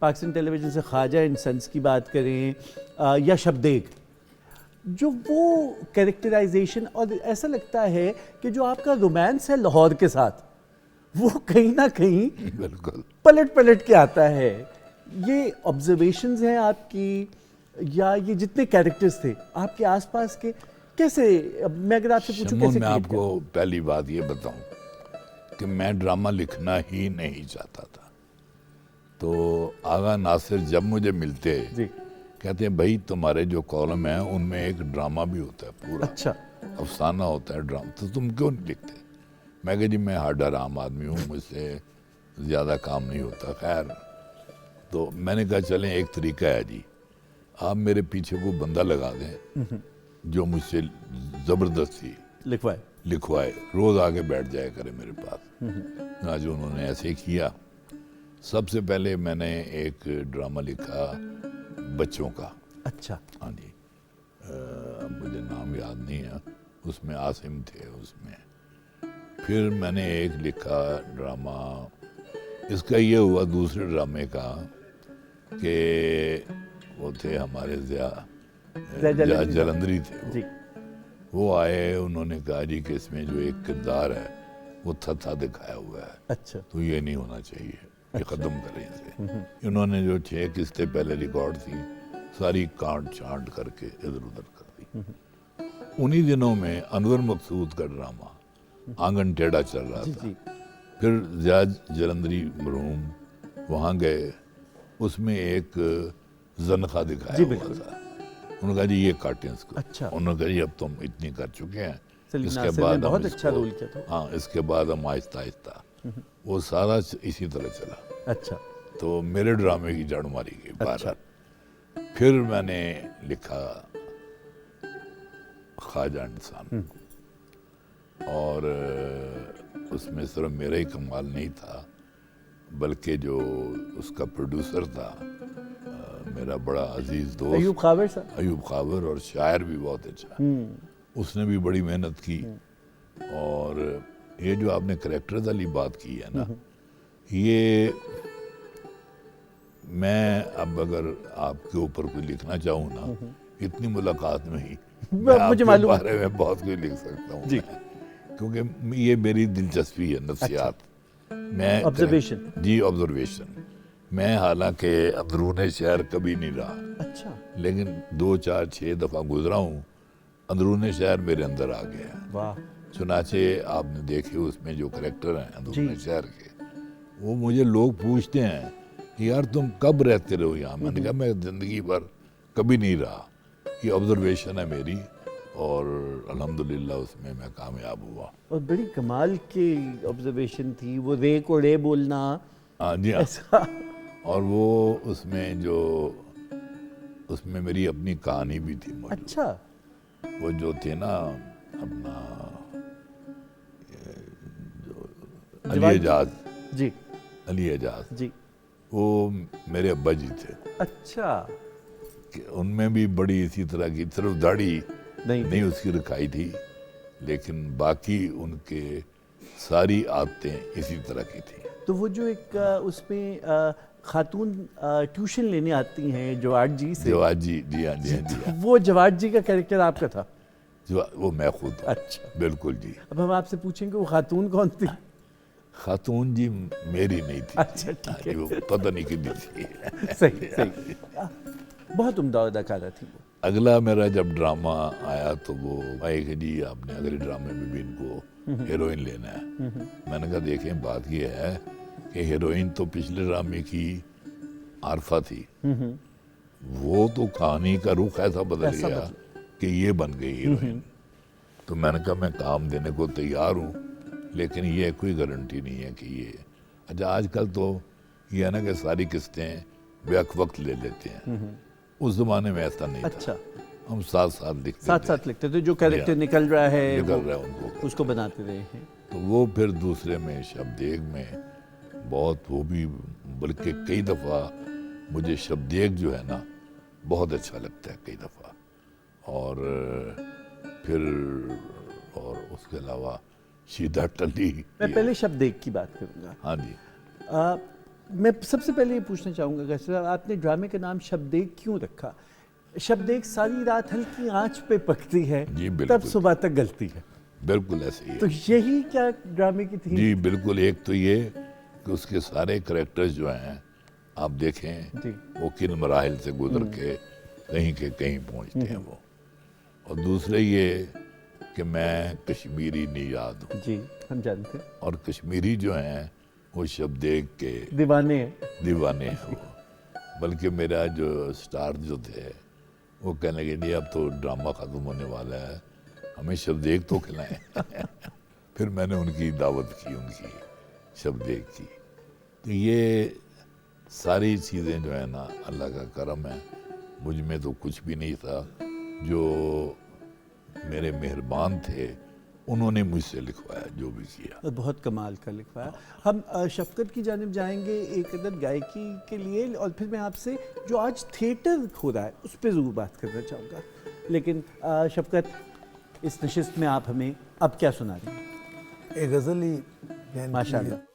پاکستان ٹیلی ویژن سے خواجہ اینڈ سنس کی بات کریں یا شبدیگ، جو وہ کیریکٹرائزیشن، اور ایسا لگتا ہے کہ جو آپ کا رومانس ہے لاہور کے ساتھ وہ کہیں نہ کہیں بالکل پلٹ کے آتا ہے. یہ آبزرویشنز ہیں آپ کی یا یہ جتنے کیریکٹرز تھے آپ کے آس پاس کے، کیسے، میں اگر آپ سے پوچھوں شمون، کیسے میں create آپ کو پہلی بات یہ بتاؤں کہ میں ڈرامہ لکھنا ہی نہیں چاہتا تھا. تو آغا ناصر جب مجھے ملتے جی کہتے ہیں بھائی تمہارے جو کالم ہیں ان میں ایک ڈرامہ بھی ہوتا ہے پورا، اچھا افسانہ ہوتا ہے ڈرامہ، تو تم کیوں نہیں لکھتے؟ میں کہا جی میں ہارڈر عام آدمی ہوں، مجھ سے زیادہ کام نہیں ہوتا. خیر تو میں نے کہا چلیں ایک طریقہ ہے جی، آپ میرے پیچھے کو بندہ لگا دیں جو مجھ سے زبردستی لکھوائے، روز آگے بیٹھ جائے کرے میرے پاس. آج انہوں نے ایسے کیا. سب سے پہلے میں نے ایک ڈرامہ لکھا بچوں کا. اچھا ہاں جی، مجھے نام یاد نہیں ہے، اس میں عاصم تھے اس میں. پھر میں نے ایک لکھا ڈرامہ، اس کا یہ ہوا دوسرے ڈرامے کا کہ وہ تھے ہمارے جلندری تھے جی وہ آئے، انہوں نے کہا جی کہ اس میں جو ایک کردار ہے وہ تھا دکھایا ہوا ہے، اچھا تو یہ نہیں ہونا چاہیے، یہ ختم کریں اسے. انہوں نے جو 6 قسطیں پہلے ریکارڈ تھی ساری کانٹ چانٹ کر کے ادھر ادھر کر دی. انہی دنوں میں انور مقصود کا ڈرامہ آنگن ٹیڑھا چل رہا تھا. جی پھر زیاد جلندری مرحوم وہاں گئے، اس میں ایک زنخہ دکھایا ہوا تھا. انہوں نے کہا جی یہ کاٹیں اس کو. اچھا. انہوں نے کہا جی اب تم اتنی کر چکے ہیں، سلیم اس کے ناصر بعد نے ہم بہت اس اچھا کو- رول کیا تھا. ہاں اس کے بعد ہم آہستہ آہستہ وہ سارا اسی طرح چلا. اچھا تو میرے ڈرامے کی جڑ ماری گئی. اچھا. بہرحال پھر میں نے لکھا خواجہ انسان، اور اس میں صرف میرا ہی کمال نہیں تھا بلکہ جو اس کا پروڈیوسر تھا میرا بڑا عزیز دوست ایوب خاور صاحب، ایوب خاور، اور شاعر بھی بہت اچھا، اس نے بھی بڑی محنت کی. اور یہ جو آپ نے کریکٹرز والی بات کی ہے نا، یہ میں اب اگر آپ کے اوپر کوئی لکھنا چاہوں نا، اتنی ملاقات میں ہی میں آپ مجھے کے معلوم ہے. بارے میں بہت کچھ لکھ سکتا ہوں. جی. کیونکہ یہ میری دلچسپی ہے نفسیات میں Observation. جی آبزرویشن. میں حالانکہ اندرون شہر کبھی نہیں رہا، اچھا لیکن 2 4 6 دفعہ گزرا ہوں، اندرون شہر میرے اندر آ گیا ہے. واہ. چنانچہ آپ نے دیکھے اس میں جو کریکٹر ہیں اندرون جی. شہر کے، وہ مجھے لوگ پوچھتے ہیں کہ یار تم کب رہتے رہو یہاں؟ میں نے کہا میں زندگی بھر کبھی نہیں رہا. یہ آبزرویشن ہے میری، اور الحمدللہ اس میں میں کامیاب ہوا. اور بڑی کمال کی آبزرویشن تھی وہ رے کو رے بولنا. ہاں جی ہاں. ایسا اور وہ اس میں میری اپنی کہانی بھی تھی موجود. اچھا وہ جو تھے نا اپنا علی اعجاز، جی علی اعجاز، جی. وہ میرے ابا جی تھے. اچھا کہ ان میں بھی بڑی اسی طرح کی، صرف داڑھی نہیں اس کی رکھائی تھی، لیکن باقی ان کے ساری عادتیں اسی طرح کی تھیں. تو وہ جو ایک اس میں خاتون ٹیوشن لینے آتی ہیں جواہر جی سے، جواہر جی، جی ہاں جی ہاں جی ہاں، وہ جواہر جی کا کیریکٹر آپ کا تھا. وہ میں خود ہوں. اچھا. بالکل جی. اب ہم آپ سے پوچھیں کہ وہ خاتون کون تھی؟ خاتون جی میری نہیں تھی. اچھا ٹھیک ہے. وہ پتہ نہیں کتنی تھی. صحیح صحیح. بہت عمدہ اداکارہ تھی وہ. اگلا میرا جب ڈرامہ آیا تو وہ آئے کہ جی آپ نے اگلے ڈرامے میں بھی ان کو ہیروئن لینا ہے. میں نے کہا دیکھیں بات یہ ہے کہ ہیروئن تو پچھلے ڈرامے کی عارفہ تھی، وہ تو کہانی کا رخ ایسا بدل گیا کہ یہ بن گئی ہیروئن. تو میں نے کہا میں کام دینے کو تیار ہوں، لیکن یہ کوئی گارنٹی نہیں ہے کہ یہ. اچھا آج کل تو یہ ہے نا کہ ساری قسطیں بیک وقت لے لیتے ہیں، اس زمانے میں ایسا نہیں تھا. اچھا. ہم ساتھ لکھتے ساتھ ساتھ لکھتے تھے، جو کیریکٹر نکل رہا ہے نکل رہا ہے ان کو، اس کو بناتے رہے ہیں. تو وہ پھر دوسرے میں شبدیگ میں بہت، وہ بھی بلکہ کئی دفعہ مجھے شبدیگ جو ہے نا بہت اچھا لگتا ہے کئی دفعہ. اور پھر اور اس کے علاوہ شیدہ ٹلی. میں پہلے شبدیگ کی بات کروں گا. ہاں جی. میں سب سے پہلے یہ پوچھنا چاہوں گا کہ آپ نے ڈرامے کا نام شب دیکھ کیوں رکھا؟ شب دیکھ ساری رات ہلکی آنچ پہ پکتی ہے تب صبح تک گلتی ہے، بالکل ایسے ہی ہے. تو یہی کیا ڈرامے کی تھی؟ جی بالکل. ایک تو یہ کہ اس کے سارے کریکٹرز جو ہیں آپ دیکھیں وہ کن مراحل سے گزر کے کہیں کے کہیں پہنچتے ہیں وہ. اور دوسرے یہ کہ میں کشمیری نژاد ہوں. جی ہم جانتے ہیں. اور کشمیری جو ہیں وہ شب دیکھ کے دیوانے ہیں وہ. بلکہ میرا جو سٹار جو تھے وہ کہنے لگے نہیں اب تو ڈرامہ ختم ہونے والا ہے، ہمیں شب دیکھ تو کھلائیں. پھر میں نے ان کی دعوت کی، ان کی شب دیکھ کی. تو یہ ساری چیزیں جو ہے نا اللہ کا کرم ہے. مجھ میں تو کچھ بھی نہیں تھا، جو میرے مہربان تھے انہوں نے مجھ سے لکھوایا جو بھی کیا. اور بہت کمال کا لکھوایا. ہم شفقت کی جانب جائیں گے ایک عدد گائیکی کے لیے، اور پھر میں آپ سے جو آج تھیٹر ہو رہا ہے اس پہ ضرور بات کرنا چاہوں گا. لیکن شفقت اس نشست میں آپ ہمیں اب کیا سنا رہی ہیں؟ ایک غزل ہی ماشاء اللہ.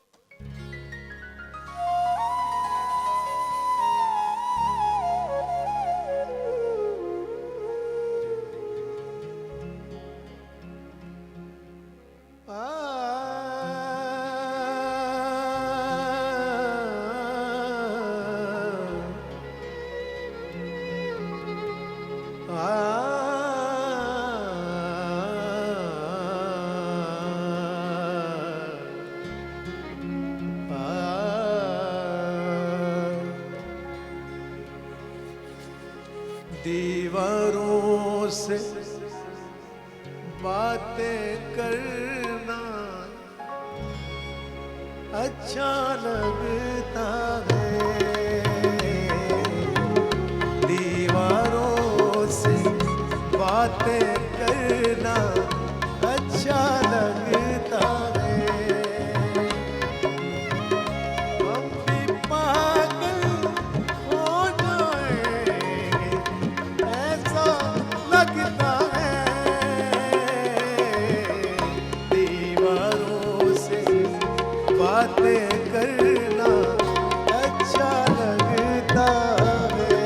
دیواروں سے باتیں کرنا اچھا لگتا ہے، دیواروں سے باتیں کرنا اچھا لگتا ہے. ہم بھی پاگل ہو جائیں ایسا لگتا ہے، دیواروں سے باتیں کرنا اچھا لگتا ہے.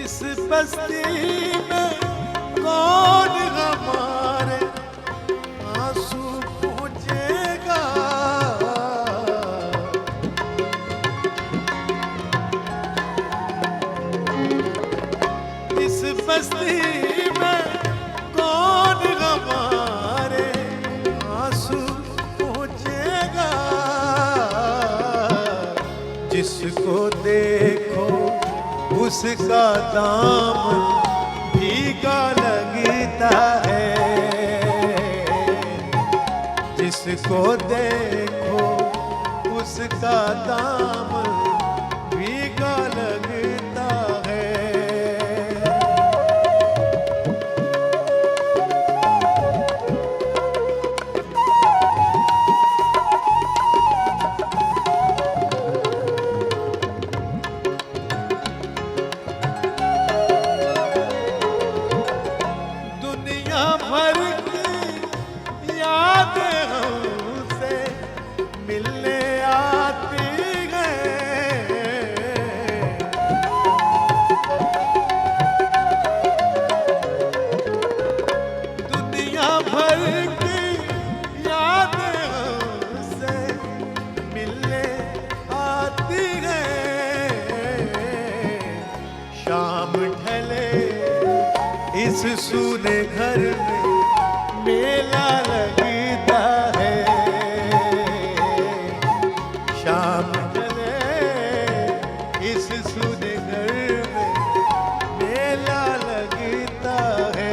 اس بستی میں کون ہمارے آنسو پہنچے گا، اس بستی میں کون ہمارے آنسو پہنچے گا. جس کو دیکھو اس کا دامن بھیگا لگتا ہے، جس کو دیکھو اس کا دامن بھیگا لگتا ہے. دنیا بھر کی یادیں ہم سے ملنے آتی ہیں، دنیا بھر کی یادیں ہم سے ملنے آتی ہیں. شام ڈھلے اس سونے گھر میں میلہ لگتا ہے، شام ڈھلے اس سونے گھر میں میلہ لگتا ہے.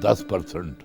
10%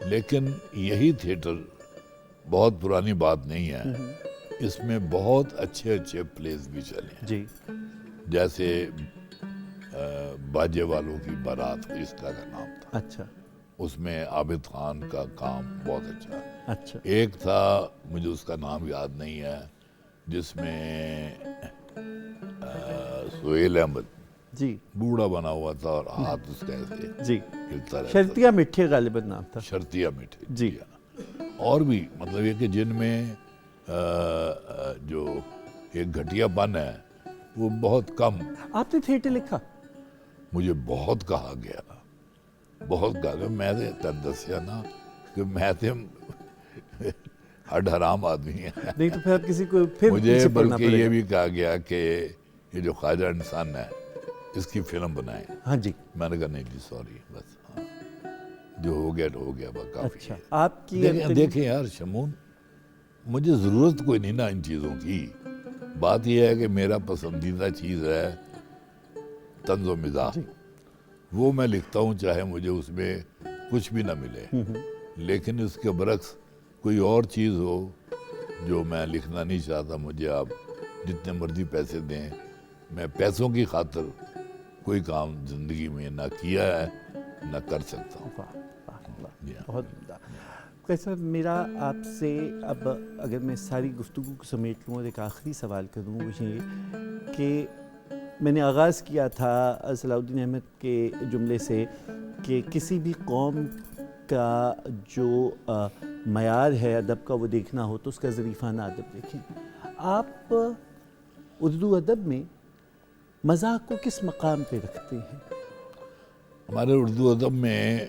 لیکن یہی تھیٹر بہت پرانی بات نہیں ہے, اس میں بہت اچھے اچھے پلیز بھی چلے ہیں. جی جیسے باجے والوں کی بارات اس طرح کا نام تھا, اچھا اس میں عابد خان کا کام بہت اچھا ہے. اچھا ایک تھا مجھے اس کا نام یاد نہیں ہے, جس میں سہیل احمد جی بوڑھا بنا ہوا تھا اور ہاتھ اس کا ایسے جی ہلتا رہتا شرطیہ مٹھے غالباً نام تھا. شرطیہ میٹھے. جی. اور بھی مطلب یہ کہ جن میں جو ایک گھٹیا پن ہے وہ بہت کم. آپ نے تھیٹر لکھا؟ مجھے بہت کہا گیا, بہت کہا گیا. میں نے دسیا نا کہ میں تو ہڈ حرام آدمی ہیں. نہیں تو پھر کسی کو پھر مجھے پیچھے پڑنا بلکہ پڑے یہ گا. بھی کہا گیا کہ یہ جو خواجہ انسان ہے اس کی فلم بنائیں. ہاں جی. میں نے کہا نہیں جی سوری, بس ہاں جو ہو گیا تو ہو گیا, بس کافی اچھا ہے. آپ کی دیکھیں یار شمون, مجھے ضرورت کوئی نہیں نا ان چیزوں کی. بات یہ ہے کہ میرا پسندیدہ چیز ہے طنز و مزاح, وہ میں لکھتا ہوں چاہے مجھے اس میں کچھ بھی نہ ملے. لیکن اس کے برعکس کوئی اور چیز ہو جو میں لکھنا نہیں چاہتا, مجھے آپ جتنے مرضی پیسے دیں, میں پیسوں کی خاطر کوئی کام زندگی میں نہ کیا ہے نہ کر سکتا ہوں. واہ واہ واہ, بہت عمدہ. صاحب میرا آپ سے اب اگر میں ساری گفتگو کو سمیٹ لوں اور ایک آخری سوال کروں, مجھے کہ میں نے آغاز کیا تھا صلاح الدین احمد کے جملے سے کہ کسی بھی قوم کا جو معیار ہے ادب کا وہ دیکھنا ہو تو اس کا ظریفانہ ادب دیکھیں. آپ اردو ادب میں مزاح کو کس مقام پہ رکھتے ہیں؟ ہمارے اردو ادب میں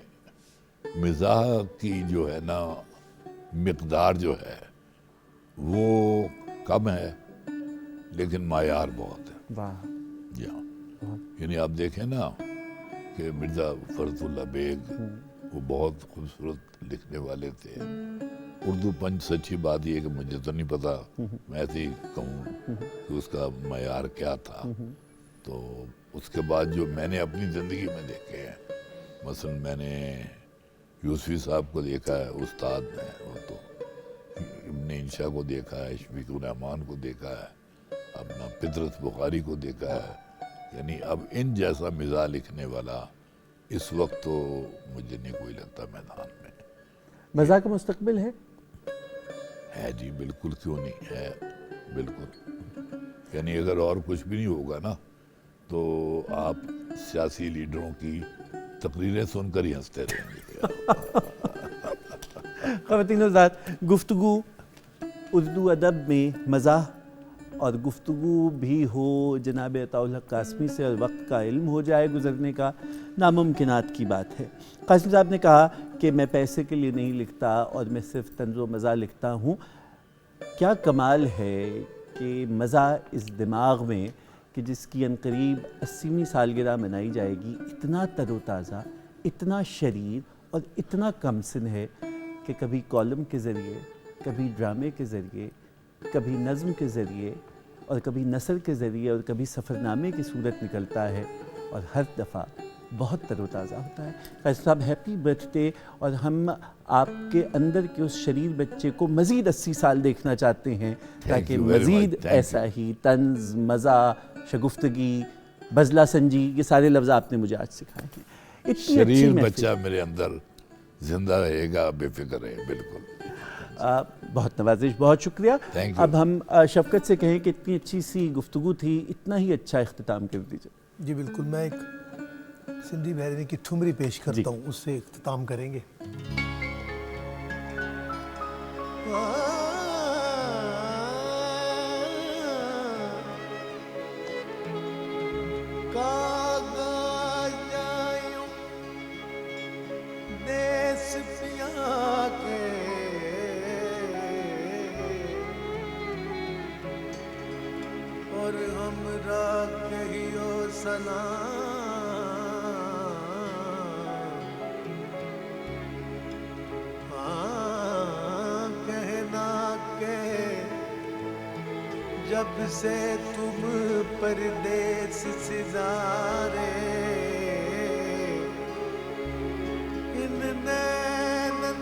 مزاح کی جو ہے نا مقدار جو ہے وہ کم ہے, لیکن معیار بہت ہے. واہ. جی ہاں, یعنی آپ دیکھیں نا کہ مرزا فرد اللہ بیگ وہ بہت خوبصورت لکھنے والے تھے. اردو پنچ سچی بات یہ کہ مجھے تو نہیں پتا, میں ایسے ہی کہوں کہ اس کا معیار کیا تھا. تو اس کے بعد جو میں نے اپنی زندگی میں دیکھے ہیں, مثلا میں نے یوسفی صاحب کو دیکھا ہے, استاد نے, وہ تو ابن انشا کو دیکھا ہے, شفیق الرحمان کو دیکھا ہے, اپنا پطرس بخاری کو دیکھا ہے. یعنی اب ان جیسا مزاح لکھنے والا اس وقت تو مجھے نہیں کوئی لگتا میدان میں. مزاح کا مستقبل ہے جی بالکل, کیوں نہیں ہے, بالکل. یعنی اگر اور کچھ بھی نہیں ہوگا نا تو آپ سیاسی لیڈروں کی تقریریں سن کر ہی ہنستے رہیں گے. خواتین حضرات, گفتگو اردو ادب میں مزاح اور گفتگو بھی ہو جناب عطاء الحق قاسمی سے اور وقت کا علم ہو جائے گزرنے کا, ناممکنات کی بات ہے. قاسم صاحب نے کہا کہ میں پیسے کے لیے نہیں لکھتا اور میں صرف طنز و مزاح لکھتا ہوں. کیا کمال ہے کہ مزاح اس دماغ میں کہ جس کی عنقریب 80ویں سالگرہ منائی جائے گی اتنا تر و تازہ, اتنا شریر اور اتنا کم سن ہے کہ کبھی کالم کے ذریعے, کبھی ڈرامے کے ذریعے, کبھی نظم کے ذریعے اور کبھی نثر کے ذریعے اور کبھی سفرنامے کی صورت نکلتا ہے اور ہر دفعہ بہت تر و تازہ ہوتا ہے. فیصل صاحب ہیپی برتھ ڈے, اور ہم آپ کے اندر کے اس شریر بچے کو مزید 80 سال دیکھنا چاہتے ہیں تاکہ مزید ایسا ہی طنز, مزاح, شگفتگی, بزلہ سنجی, یہ سارے لفظ آپ نے مجھے آج سکھائے ہیں. شریر بچہ میرے اندر زندہ رہے گا, بے فکر ہے. بالکل, بہت نوازش, بہت شکریہ. اب ہم شفقت سے کہیں کہ اتنی اچھی سی گفتگو تھی, اتنا ہی اچھا اختتام کر دیجیے. جی بالکل, میں ایک سندھی بحرینی کی ٹھمری پیش کرتا ہوں, اس سے اختتام کریں گے. اور ہمراہ کہیو سلام, کہنا کہ جب سے تم پردیس سزارے, ان نینن